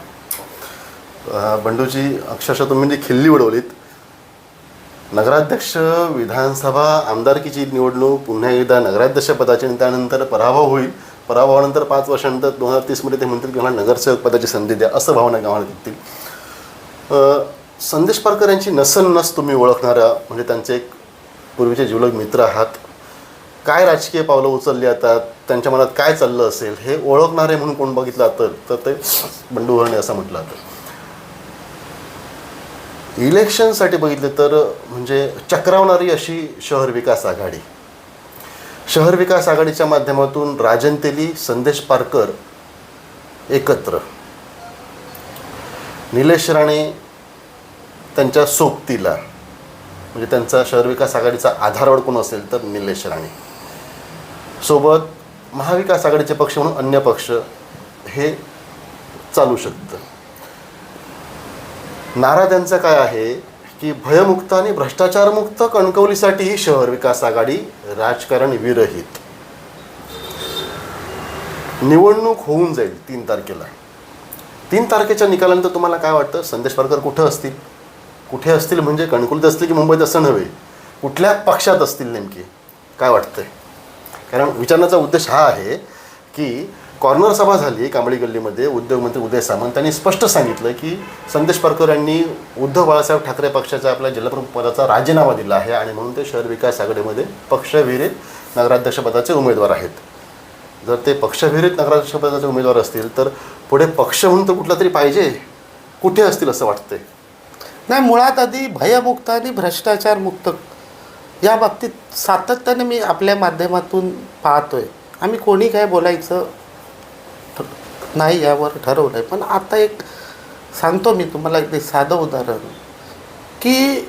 बंडूजी, अक्षरशः तुम्ही जी खिल्ली उडवलीत, नगराध्यक्ष, विधानसभा, आमदारकीची निवडणूक, पुन्हा एकदा नगराध्यक्षपदाची, त्यानंतर पराभव होईल, पराभवानंतर 5 वर्षानंतर 2030मध्ये ते म्हणतील की मला नगरसेवक पदाची संधी द्या, असं भावना गावाला देतील. संदेश पारकर यांची नस तुम्ही ओळखणारा, म्हणजे त्यांचे एक पूर्वीचे जिवलग मित्र आहात. काय राजकीय पावलं उचलली आता, त्यांच्या मनात काय चाललं असेल हे ओळखणारे म्हणून कोण बघितलं तर ते बंडू हरणे असं म्हटलं जातं. इलेक्शनसाठी बघितलं तर म्हणजे चक्रावणारी अशी शहर विकास आघाडी. शहर विकास आघाडीच्या माध्यमातून राजन तेली, संदेश पारकर एकत्र, निलेश राणे त्यांच्या सोबतीला, म्हणजे त्यांचा शहर विकास आघाडीचा आधारवड कोण असेल तर निलेश राणे, सोबत महाविकास आघाडीचे पक्ष म्हणून अन्य पक्ष हे चालू शकतं. नारा त्यांचा काय आहे की भयमुक्त आणि भ्रष्टाचारमुक्त कणकवलीसाठी ही शहर विकास आघाडी राजकारण विरहित. निवडणूक होऊन जाईल 3 तारखेला. 3 तारखेच्या निकालानंतर तुम्हाला काय वाटतं? संदेश पारकर कुठं असतील? कुठे असतील म्हणजे कणकवलीत असतील की मुंबईत असं नव्हे, कुठल्या पक्षात असतील नेमके काय वाटतंय? कारण विचारण्याचा उद्देश हा आहे की कॉर्नर सभा झाली कांबळी गल्लीमध्ये. उद्योगमंत्री उदय सामंत यांनी स्पष्ट सांगितलं की संदेश पारकर यांनी उद्धव बाळासाहेब ठाकरे पक्षाच्या आपल्या जिल्हाप्रमुख पदाचा राजीनामा दिला आहे आणि म्हणून ते शहर विकास आघाडीमध्ये पक्षविरहित नगराध्यक्षपदाचे उमेदवार आहेत. जर ते पक्षविरहित नगराध्यक्षपदाचे उमेदवार असतील तर पुढे पक्ष म्हणून तर कुठला तरी पाहिजे. कुठे असतील असं वाटतंय? नाही, मुळात आधी भयमुक्त आणि भ्रष्टाचारमुक्त या बाबतीत सातत्याने मी आपल्या माध्यमातून पाहतोय. आम्ही कोणी काय बोलायचं नाही यावर ठरवलं आहे. पण आता एक सांगतो मी तुम्हाला एक साधं उदाहरण की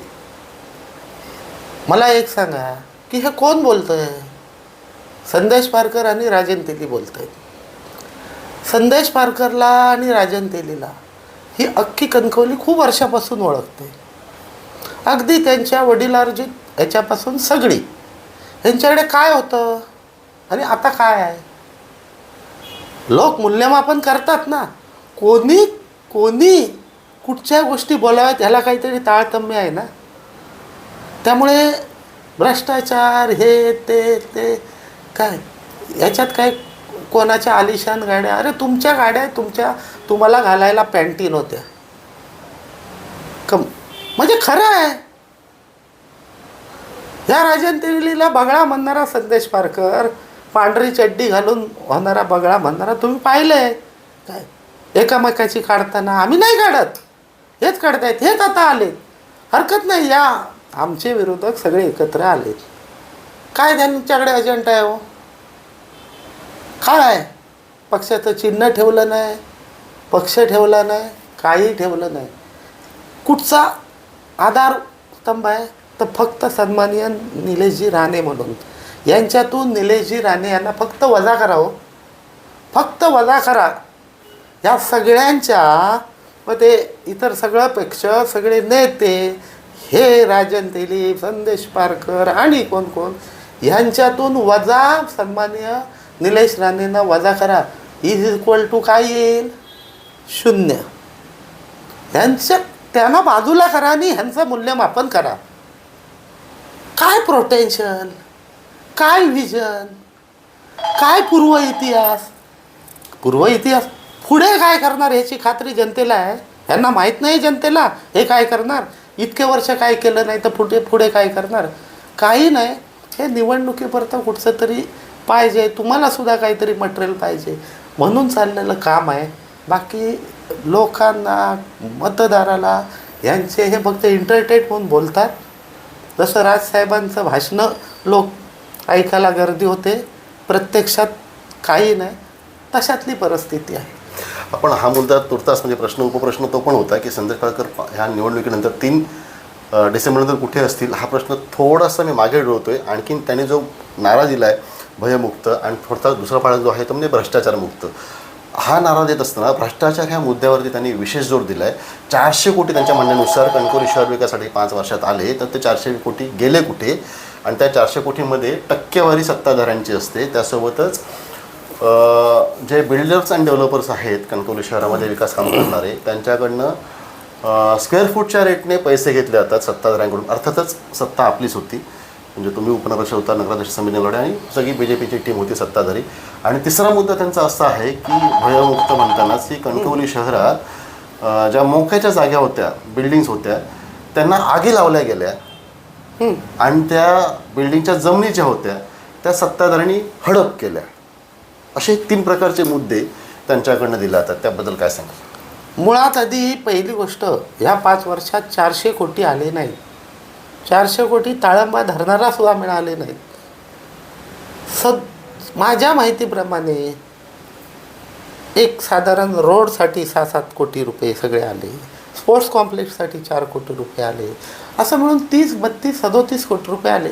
मला एक सांगा की हे कोण बोलतं आहे? संदेश पारकर आणि राजन तेली बोलत आहेत. संदेश पारकरला आणि राजन तेलीला ही अख्खी कणकवली खूप वर्षापासून ओळखते. अगदी त्यांच्या वडिलार्जित याच्यापासून सगळी. यांच्याकडे काय होतं आणि आता काय आहे? लोक मूल्यमापन करतात ना. कोणी कुठच्या गोष्टी बोलाव्यात ह्याला काहीतरी ताळतम्य आहे ना. त्यामुळे भ्रष्टाचार हे ते काय याच्यात काय कोणाच्या आलिशान गाड्या, अरे तुमच्या गाड्या तुम्हाला घालायला पॅन्टीन होत्या म्हणजे खरं आहे. या राजन तेलीला बगळा म्हणणारा संदेश पारकर, पांढरी चड्डी घालून होणारा बगळा म्हणणारा तुम्ही पाहिलंय काय? एकामेकाची काढताना आम्ही नाही काढत, हेच काढतायत, हेच आता आले, हरकत नाही. या आमचे विरोधक सगळे एकत्र आले. काय त्यांच्याकडे अजेंडा आहे हो? काय आहे? पक्षाचं चिन्ह ठेवलं नाही, पक्ष ठेवला नाही, काही ठेवलं नाही. कुठचा आधारस्तंभ आहे तर फक्त सन्माननीय निलेशजी राणे म्हणून. यांच्यातून निलेशजी राणे यांना फक्त वजा करा हो, फक्त वजा करा. या सगळ्यांच्या मध्ये इतर सगळं पक्ष, सगळे नेते, हे राजन तेली, संदेश पारकर आणि कोण यांच्यातून वजा सन्माननीय निलेश राणेंना वजा करा. इज इक्वल टू काय येईल? 0. त्यांना बाजूला करा आणि ह्यांचं मूल्यमापन करा. काय पोटेन्शियल, काय विजन, काय पूर्व इतिहास, पुढे काय करणार ह्याची खात्री जनतेला आहे. ह्यांना माहीत नाही जनतेला हे काय करणार. इतके वर्ष काय केलं नाही तर पुढे काय करणार? काही नाही. हे निवडणुकीपुरतं कुठचं तरी पाहिजे, तुम्हाला सुद्धा काहीतरी मटेरियल पाहिजे म्हणून चाललेलं काम आहे. बाकी लोकांना, मतदाराला यांचे हे फक्त इंटरटेन म्हणून बोलतात. जसं राजसाहेबांचं भाषणं लोक ऐकायला गर्दी होते, प्रत्यक्षात काही नाही, तशातली परिस्थिती आहे. आपण हा मुद्दा तुर्तास म्हणजे उपप्रश्न तो पण होता की संदेश पारकर ह्या निवडणुकीनंतर 3 डिसेंबरनंतर कुठे असतील हा प्रश्न थोडासा मी मागे डोळतोय. आणखीन त्याने जो नारा दिला आहे भयमुक्त आणि थोडा दुसरा पाडा जो आहे तो म्हणजे भ्रष्टाचारमुक्त, हा नारा देत असताना भ्रष्टाचार ह्या मुद्द्यावरती त्यांनी विशेष जोर दिला आहे. 400 कोटी त्यांच्या म्हणण्यानुसार कणकवली शहर विकासासाठी 5 वर्षात आले, तर ते 400 कोटी गेले कुठे? आणि त्या 400 कोटीमध्ये टक्केवारी सत्ताधाऱ्यांची असते. त्यासोबतच जे बिल्डर्स अँड डेव्हलपर्स आहेत कणकवली शहरामध्ये विकास काम करणारे, त्यांच्याकडनं स्क्वेअर फूटच्या रेटने पैसे घेतले जातात सत्ताधाऱ्यांकडून. अर्थातच सत्ता आपलीच होती, म्हणजे तुम्ही उपनगराध्यक्ष होता, नगराध्यक्ष समिती लढे आणि सगळी BJPची टीम होती सत्ताधारी. आणि तिसरा मुद्दा त्यांचा असा आहे की भयमुक्त म्हणतानाच की कणकवली शहरात ज्या मोक्याच्या जागा होत्या, बिल्डिंग्स होत्या, त्यांना आगी लावल्या गेल्या आणि त्या बिल्डिंगच्या जमिनी ज्या होत्या त्या सत्ताधाऱ्यांनी हडप केल्या. असे 3 प्रकारचे मुद्दे त्यांच्याकडनं दिले जातात. त्याबद्दल काय सांगाल? मुळात आधी पहिली गोष्ट, ह्या 5 वर्षात 400 कोटी आले नाही. 400 कोटी ताळंबा धरणारा सुद्धा मिळाले नाहीत. माझ्या माहितीप्रमाणे एक साधारण रोडसाठी 6-7 कोटी रुपये सगळे आले, स्पोर्ट्स कॉम्प्लेक्ससाठी 4 कोटी रुपये आले, असं म्हणून 30-32-37 कोटी रुपये आले.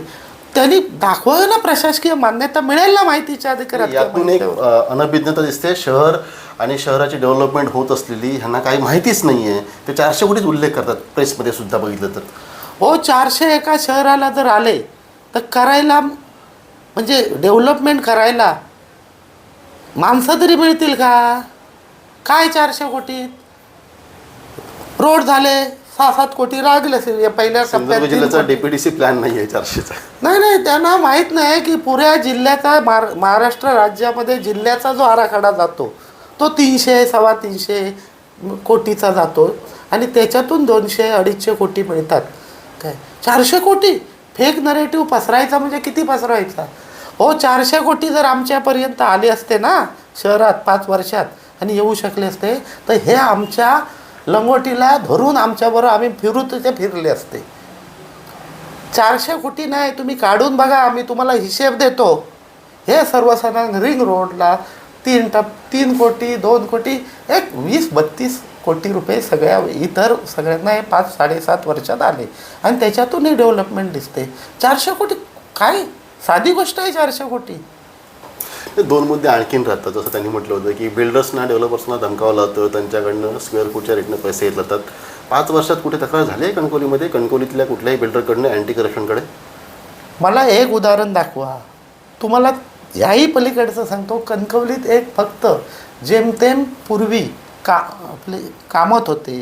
त्यांनी दाखवावं ना, प्रशासकीय मान्यता मिळेल ना माहितीच्या अधिकारात. यातून एक अनभिज्ञता दिसते. शहर आणि शहराची डेव्हलपमेंट होत असलेली ह्यांना काही माहितीच नाही आहे. ते 400 कोटीच उल्लेख करतात प्रेसमध्ये सुद्धा बघितलं तर. हो, 400 एका शहराला जर आले तर करायला, म्हणजे डेव्हलपमेंट करायला माणसं तरी मिळतील का? काय 400 कोटी रोड झाले, 6-7 कोटी लागले असेल या पहिल्या सिंधुदुर्ग जिल्ह्याचा DPDC प्लॅन नाही आहे 400चा. नाही, त्यांना माहीत नाही की पुऱ्या जिल्ह्याचा महाराष्ट्र राज्यामध्ये जिल्ह्याचा जो आराखडा जातो तो 300-325 कोटीचा जातो आणि त्याच्यातून 200-250 कोटी मिळतात. काय 400 कोटी फेक नरेटिव्ह पसरायचा म्हणजे किती पसरवायचा? हो, 400 कोटी जर आमच्यापर्यंत आले असते ना शहरात 5 वर्षात आणि येऊ शकले असते तर हे आमच्या लंगोटीला धरून आमच्याबरोबर आम्ही फिरले असते. 400 कोटी नाही, तुम्ही काढून बघा, आम्ही तुम्हाला हिशेब देतो. हे सर्वसाधारण रिंग रोडला 3 कोटी 2 कोटी एक 20-32 कोटी रुपये सगळ्या इतर सगळ्यांना हे 5-7.5 वर्षात आले आणि त्याच्यातूनही डेव्हलपमेंट दिसते. 400 कोटी काय साधी गोष्ट आहे? 400 कोटी. ते 2 मुद्दे आणखीन राहतात. जसं त्यांनी म्हटलं होतं की बिल्डर्सना डेव्हलपर्सना धमकावलं जातं, त्यांच्याकडनं स्क्वेअर फूटच्या रेटनं पैसे येत जातात. 5 वर्षात कुठे तक्रार झाली आहे कणकवलीमध्ये, कणकवलीतल्या कुठल्याही बिल्डरकडनं अँटी करप्शनकडे? मला एक उदाहरण दाखवा. तुम्हाला याही पलीकडचं सांगतो. कणकवलीत एक फक्त जेमतेम पूर्वी आपले कामत होते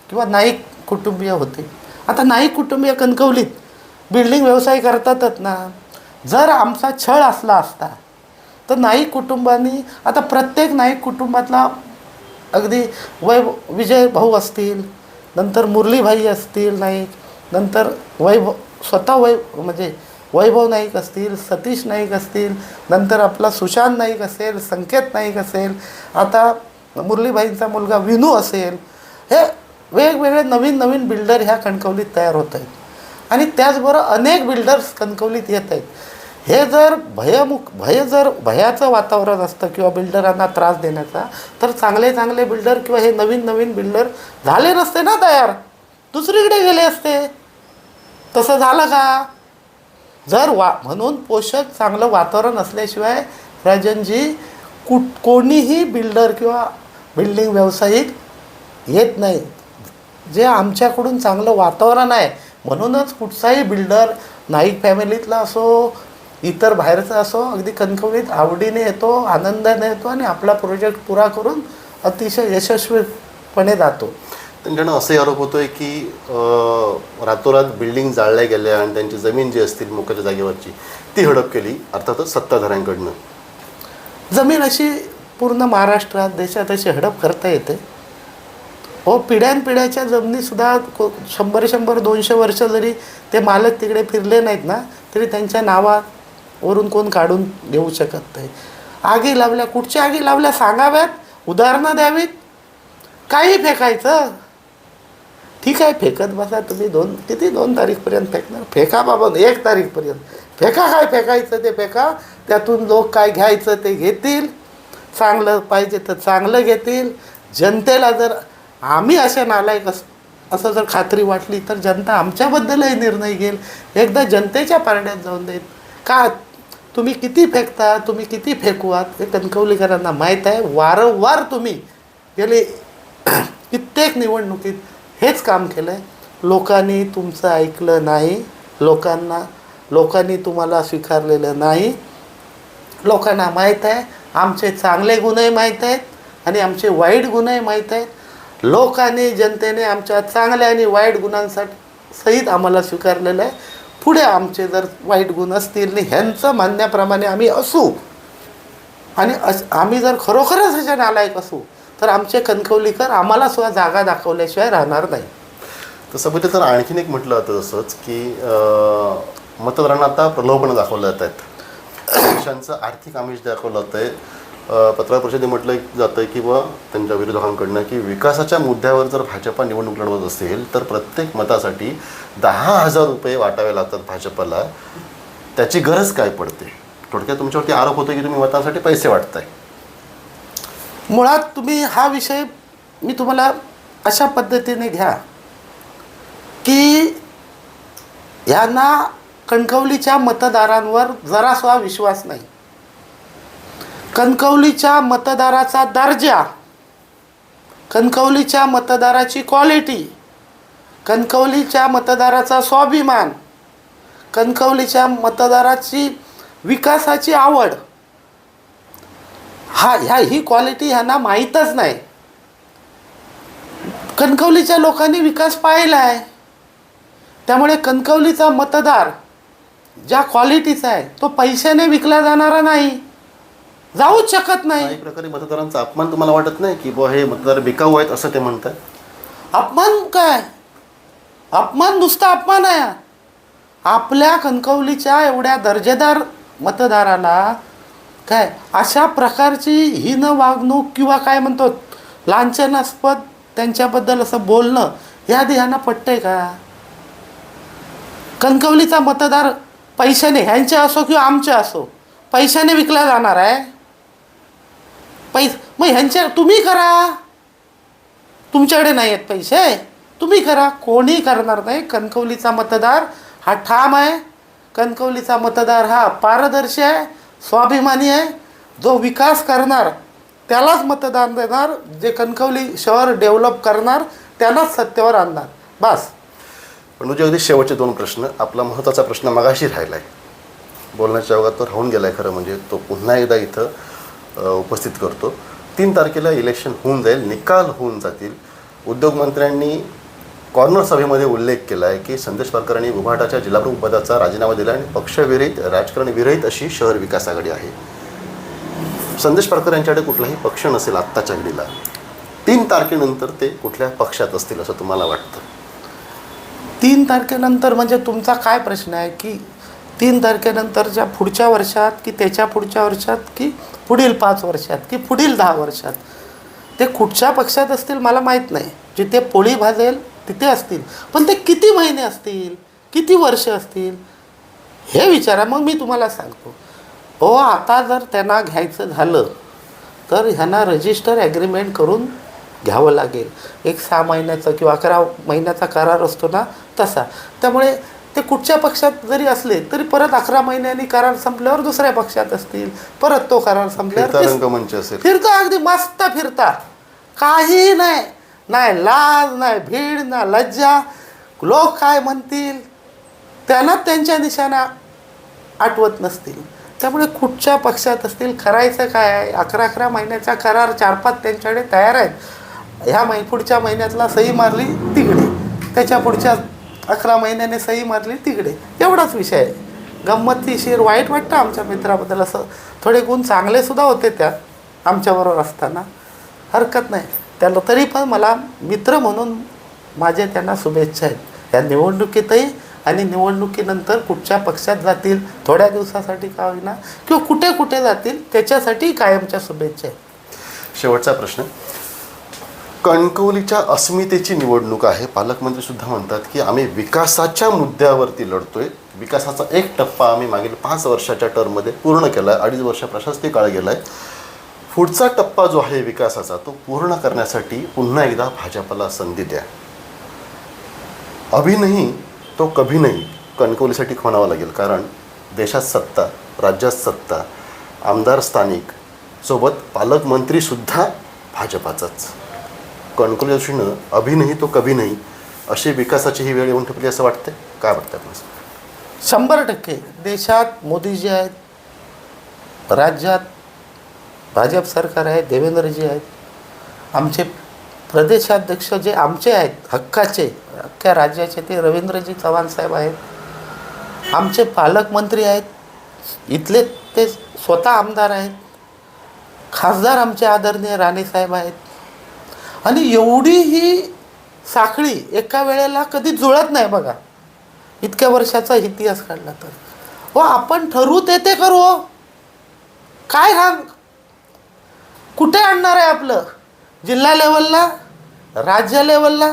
किंवा नाईक कुटुंबीय होते. आता नाईक कुटुंबीय कणकवलीत बिल्डिंग व्यवसाय करतातच ना. जर आमचा छळ असला असता तर नाईक कुटुंबांनी, आता प्रत्येक नाईक कुटुंबातला अगदी विजय भाऊ असतील, नंतर मुरलीभाई असतील नाईक, नंतर म्हणजे वैभव नाईक असतील, सतीश नाईक असतील, नंतर आपला सुशांत नाईक असेल, संकेत नाईक असेल, आता मुरलीभाईंचा मुलगा विनू असेल. हे वेगवेगळे नवीन बिल्डर ह्या कणकवलीत तयार होत आहेत आणि त्याचबरोबर अनेक बिल्डर्स कणकवलीत येत आहेत. हे जर भयाचं वातावरण असतं किंवा बिल्डरांना त्रास देण्याचा, तर चांगले बिल्डर किंवा हे नवीन बिल्डर झाले नसते ना तयार, दुसरीकडे गेले असते. तसं झालं का? जर म्हणून पोषक चांगलं वातावरण असल्याशिवाय राजनजी कोणीही बिल्डर किंवा बिल्डिंग व्यावसायिक येत नाही. जे आमच्याकडून चांगलं वातावरण आहे म्हणूनच कुठचाही बिल्डर नाईक फॅमिलीतला असो, इतर बाहेरचा असो, अगदी कणकवलीत आवडीने येतो, आनंदाने येतो आणि आपला प्रोजेक्ट पुरा करून अतिशय यशस्वीपणे जातो. त्यांच्याकडनं असे आरोप होतोय की रातोरात बिल्डिंग जाळल्या गेल्या आणि त्यांची जमीन जी असतील मोक्याच्या जागेवरची ती हडप केली, अर्थातच सत्ताधाऱ्यांकडनं. जमीन अशी पूर्ण महाराष्ट्रात देशात अशी हडप करता येते. हो, पिढ्यानपिढ्याच्या जमिनीसुद्धा 100-200 वर्ष जरी ते मालक तिकडे फिरले नाहीत ना, तरी त्यांच्या नावावरून कोण काढून घेऊ शकत नाही. आगी लावल्या, कुठच्या आगी लावल्या सांगाव्यात, उदाहरणं द्यावीत. काही फेकायचं, ठीक आहे फेकत बसा तुम्ही. 2 तारीखपर्यंत फेकणार? फेका बाबा 1 तारीखपर्यंत फेका. काय फेकायचं ते फेका. त्यातून लोक काय घ्यायचं ते घेतील, चांगलं पाहिजे तर चांगलं घेतील. जनतेला जर आम्ही असे नालायक असं जर खात्री वाटली तर जनता आमच्याबद्दलही निर्णय घेईल. एकदा जनतेच्या पारड्यात जाऊन देईल. का तुम्ही किती फेकता, तुम्ही किती फेकवात हे कणकवलीकरांना माहीत आहे. वारंवार तुम्ही गेले कित्येक निवडणुकीत हेच काम केलं आहे. लोकांनी तुमचं ऐकलं नाही, लोकांनी तुम्हाला स्वीकारलेलं नाही. लोकांना माहीत आहे आमचे चांगले गुणही माहीत आहेत आणि आमचे वाईट गुणही माहीत आहेत. लोकांनी, जनतेने आमच्या चांगल्या आणि वाईट गुणांसाठी सहित आम्हाला स्वीकारलेलं आहे. पुढे आमचे जर वाईट गुण असतील आणि ह्यांचं म्हणण्याप्रमाणे आम्ही असू आणि आम्ही जर खरोखरच असे नालायक असू तर आमचे कणकवलीकर आम्हाला सुद्धा जागा दाखवल्याशिवाय राहणार नाही. तसं बघितलं तर आणखीन एक म्हटलं जातं तसंच की मतदारांना आता प्रलोभनं दाखवलं जात आहेत, पैशांचं आर्थिक आमिष दाखवलं जात आहे. पत्रकार परिषदेत म्हटलं जातं किंवा त्यांच्या विरोधकांकडनं की विकासाच्या मुद्द्यावर जर भाजपा निवडणूक लढवत असेल तर प्रत्येक मतासाठी 10,000 रुपये वाटावे लागतात भाजपला. त्याची गरज काय पडते? थोडक्यात तुमच्यावरती आरोप होतो की तुम्ही मतांसाठी पैसे वाटताय. मुळात तुम्ही हा विषय मी तुम्हाला अशा पद्धतीने घ्या की यांना कणकवलीच्या मतदारांवर जरासा विश्वास नाही. कणकवलीच्या मतदाराचा दर्जा, कणकवलीच्या मतदाराची क्वालिटी, कणकवलीच्या मतदाराचा स्वाभिमान, कणकवलीच्या मतदाराची विकासाची आवड, ही क्वालिटी ह्यांना माहीतच नाही. कणकवलीच्या लोकांनी विकास पाहिला आहे, त्यामुळे कणकवलीचा मतदार ज्या क्वालिटीचा आहे तो पैशाने विकला जाणारा नाही, जाऊच शकत नाही. एक प्रकारे मतदारांचा अपमान तुम्हाला वाटत नाही की बुवा हे मतदार बिकाऊ आहेत असं ते म्हणतात? अपमान काय? अपमान नुसता अपमान आहे. आपल्या कणकवलीच्या एवढ्या दर्जेदार मतदाराला काय अशा प्रकारची हीन वागणूक किंवा काय म्हणतो लांछनास्पद त्यांच्याबद्दल असं बोलणं या ह्यांना पटतंय का? कणकवलीचा मतदार पैशाने, ह्यांचे असो किंवा आमचे असो, पैशाने विकला जाणार आहे? मग ह्यांच्या तुम्ही करा, तुमच्याकडे नाही आहेत पैसे, तुम्ही करा. कोणी करणार नाही. कणकवलीचा मतदार हा ठाम आहे. कणकवलीचा मतदार हा पारदर्शी आहे, स्वाभिमानी आहे. जो विकास करणार त्यालाच मतदान देणार, जे कणकवली शहर डेव्हलप करणार त्यांनाच सत्तेवर आणणार. बस. पण तुझे अगदी शेवटचे 2 प्रश्न. आपला महत्त्वाचा प्रश्न मगाशी राहिला आहे, बोलण्याच्या ओघात तो राहून गेला आहे खरं म्हणजे, तो पुन्हा एकदा इथं उपस्थित करतो. 3 तारखेला इलेक्शन होऊन जाईल, निकाल होऊन जातील. उद्योगमंत्र्यांनी कॉर्नर सभेमध्ये उल्लेख केला आहे की संदेश पारकरांनी उभाटाच्या जिल्हाप्रमुख पदाचा राजीनामा दिला आणि पक्षविरहित, राजकारण विरहित अशी शहर विकास आघाडी आहे. संदेश पारकर यांच्याकडे कुठलाही पक्ष नसेल आत्ताच्या घडीला. 3 तारखेनंतर ते कुठल्या पक्षात असतील असं तुम्हाला वाटतं? 3 तारखेनंतर म्हणजे तुमचा काय प्रश्न आहे की 3 तारखेनंतरच्या पुढच्या वर्षात की त्याच्या पुढच्या वर्षात की पुढील 5 वर्षात की पुढील 10 वर्षात ते कुठच्या पक्षात असतील मला माहीत नाही. जिथे पोळी भाजेल तिथे असतील, पण ते किती महिने असतील, किती वर्ष असतील हे विचारा. मग मी तुम्हाला सांगतो. आता जर त्यांना घ्यायचं झालं तर ह्यांना रजिस्टर ॲग्रीमेंट करून घ्यावं लागेल. एक 6 महिन्याचा किंवा 11 महिन्याचा करार असतो ना तसा. त्यामुळे ते कुठच्या पक्षात जरी असले तरी परत 11 महिन्यांनी करार संपल्यावर दुसऱ्या पक्षात असतील, परत तो करार संपल्यावर रंगमंच असेल. फिरता, अगदी मस्त फिरता. काही नाही, नाही लाज, नाही भीड, ना लज्जा. लोक काय म्हणतील त्यांना त्यांच्या दिशांना आठवत नसतील. त्यामुळे कुठच्या पक्षात असतील, करायचं काय आहे? 11 महिन्याचा करार 4-5 त्यांच्याकडे तयार आहेत. ह्या पुढच्या महिन्यातला सही मारली तिकडे, त्याच्या पुढच्या 11 महिन्याने सही मारली तिकडे, एवढाच विषय आहे. गंमतशीर वाईट वाटतं आमच्या मित्राबद्दल. असं थोडे गुण चांगलेसुद्धा होते त्यात आमच्याबरोबर असताना, हरकत नाही त्याला. तरी पण मला मित्र म्हणून माझे त्यांना शुभेच्छा आहेत या निवडणुकीतही आणि निवडणुकीनंतर कुठच्या पक्षात जातील, थोड्या दिवसासाठी का होईना किंवा कुठे कुठे जातील त्याच्यासाठी कायमच्या शुभेच्छा आहेत. शेवटचा प्रश्न. कणकवलीच्या अस्मितेची निवडणूक आहे. पालकमंत्रीसुद्धा म्हणतात की आम्ही विकासाच्या मुद्द्यावरती लढतोय. विकासाचा एक टप्पा आम्ही मागील 5 वर्षाच्या टर्ममध्ये पूर्ण केला आहे. 2.5 वर्ष प्रशासकीय काळ गेला आहे. पुढचा टप्पा जो आहे विकासाचा तो पूर्ण करण्यासाठी पुन्हा एकदा भाजपला संधी द्या. अभी नहीं तो कभी नहीं कणकवलीसाठी खोणावं लागेल. कारण देशात सत्ता, राज्यात सत्ता, आमदार स्थानिक सोबत पालकमंत्रीसुद्धा भाजपाचाच. कणकवली दृष्टीनं अभी नहीं तो कभी नहीं अशी विकासाची ही वेळ येऊन ठेवली असं वाटते. काय वाटतं आपल्याला? 100% देशात मोदीजी आहेत, राज्यात भाजप सरकार आहे, देवेंद्रजी आहेत, आमचे प्रदेशाध्यक्ष जे आमचे आहेत हक्काचे अख्ख्या राज्याचे ते रवींद्रजी चव्हाण साहेब आहेत, आमचे पालकमंत्री आहेत, इथले ते स्वतः आमदार आहेत, खासदार आमचे आदरणीय राणेसाहेब आहेत. आणि एवढी ही साखळी एका वेळेला कधी जुळत नाही बघा, इतक्या वर्षाचा इतिहास काढला तर. आपण ठरवू ते करू. काय कुठे आणणार आहे आपलं? जिल्हा लेवलला, राज्य लेवलला,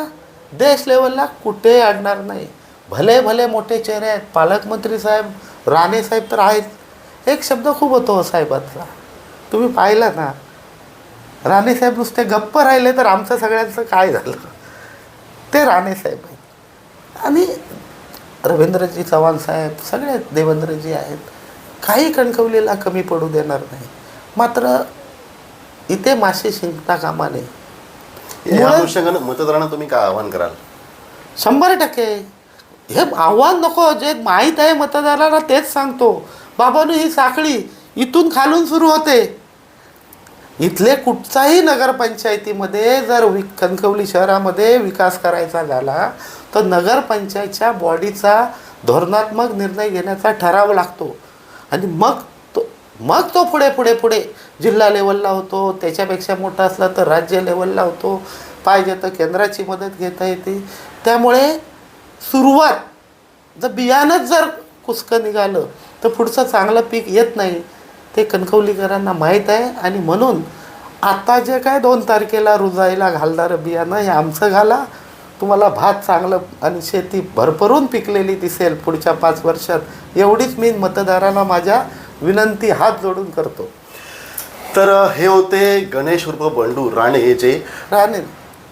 देश लेवलला कुठे आणणार नाही. भले भले मोठे चेहरे आहेत, पालकमंत्री साहेब, राणे साहेब तर आहेत. एक शब्द खूप होतो साहेबांचा, तुम्ही पाहिला ना. राणे साहेब नुसते गप्प राहिले तर आमचं सगळ्यांचं काय झालं, ते राणे साहेब आहेत. आणि रवींद्रजी चव्हाण साहेब सगळे देवेंद्रजी आहेत. काही कणकवलीला कमी पडू देणार नाही. मात्र इथे मासे शिंकता कामा नये. या अनुषंगानं मतदारांना तुम्ही काय आवाहन कराल? 100% हे आव्हान नको, जे माहीत आहे मतदाराला तेच सांगतो. बाबांनो, ही साखळी इथून खालून सुरू होते. इथले कुठचाही नगरपंचायतीमध्ये जर कणकवली शहरामध्ये विकास करायचा झाला तर नगरपंचायतच्या बॉडीचा धोरणात्मक निर्णय घेण्याचा ठराव लागतो. आणि मग तो पुढे जिल्हा लेवलला होतो. त्याच्यापेक्षा मोठा असला तर राज्य लेवलला होतो. पाहिजे तर केंद्राची मदत घेता येते. त्यामुळे सुरुवात जर बियाणंच जर कुचकं निघालं तर पुढचं चांगलं पीक येत नाही, ते कणकवलीकरांना माहीत आहे. आणि म्हणून आता जे काय 2 तारखेला रुजायला घालणारं बियाणं हे आमचं घाला. तुम्हाला भात चांगलं आणि शेती भरभरून पिकलेली दिसेल पुढच्या 5 वर्षात. एवढीच मी मतदारांना माझ्या विनंती हात जोडून करतो. तर हे होते गणेश उर्फ बंडू राणे,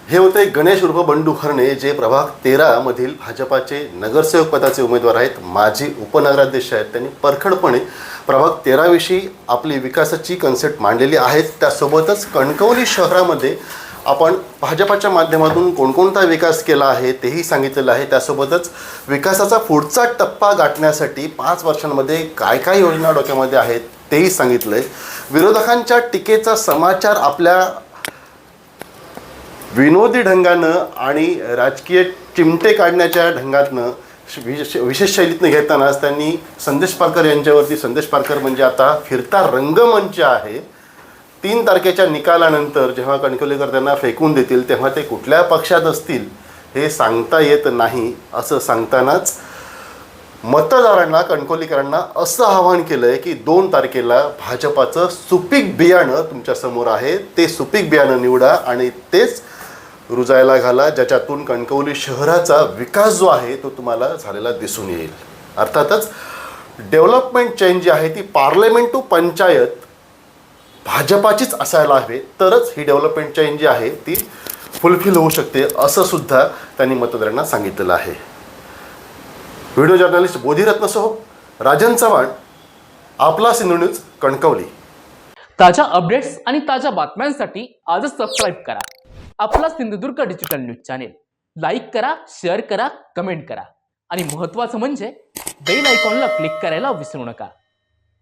हे होते गणेश उर्फ बंडू हरणे, जे प्रभाग 13 मधील भाजपाचे नगरसेवक पदाचे उमेदवार आहेत, माजी उपनगराध्यक्ष आहेत. त्यांनी परखडपणे प्रभाग 13 विषयी आपली विकासाची कन्सेप्ट मांडलेली आहे. त्यासोबतच कणकवली शहरामध्ये आपण भाजपाच्या माध्यमातून कोणकोणता विकास केला आहे तेही सांगितलेलं आहे. त्यासोबतच विकासाचा पुढचा टप्पा गाठण्यासाठी 5 वर्षांमध्ये काय काय योजना डोक्यामध्ये आहेत तेही सांगितलं आहे. विरोधकांच्या टीकेचा समाचार आपल्या विनोदी ढंगानं आणि राजकीय चिमटे काढण्याच्या ढंगातनं विशेष शैलीतनं घेतानाच त्यांनी संदेश पारकर यांच्यावरती, संदेश पारकर म्हणजे आता फिरता रंगमंच आहे. 3 तारखेच्या निकालानंतर जेव्हा कणकवलीकर त्यांना फेकून देतील तेव्हा ते कुठल्या पक्षात असतील हे सांगता येत नाही. असं सांगतानाच मतदारांना, कणकवलीकरांना असं आवाहन केलं आहे की 2 तारखेला भाजपाचं सुपीक बियाणं तुमच्यासमोर आहे. ते सुपीक बियाणं निवडा आणि तेच रुजायला घाला, ज्याच्यातून कणकवली शहराचा विकास जो आहे तो तुम्हाला झालेला दिसून येईल. अर्थातच डेव्हलपमेंट चेंज जी आहे ती पार्लमेंट टू पंचायत भाजपाचीच असायला हवे, तरच ही डेव्हलपमेंट चेंज जी आहे ती फुलफिल होऊ शकते, असं सुद्धा त्यांनी मतदारांना सांगितलेलं आहे. व्हिडिओ जर्नलिस्ट बोधिरत्नसह राजन चव्हाण, आपला सिंधू न्यूज, कणकवली. ताज्या अपडेट्स आणि ताज्या बातम्यांसाठी आजच सबस्क्राईब करा आपला Sindhudurg digital news channel. Like करा, शेअर करा, कमेंट करा आणि महत्त्वाचं म्हणजे बेल आयकॉनला क्लिक करायला विसरू नका.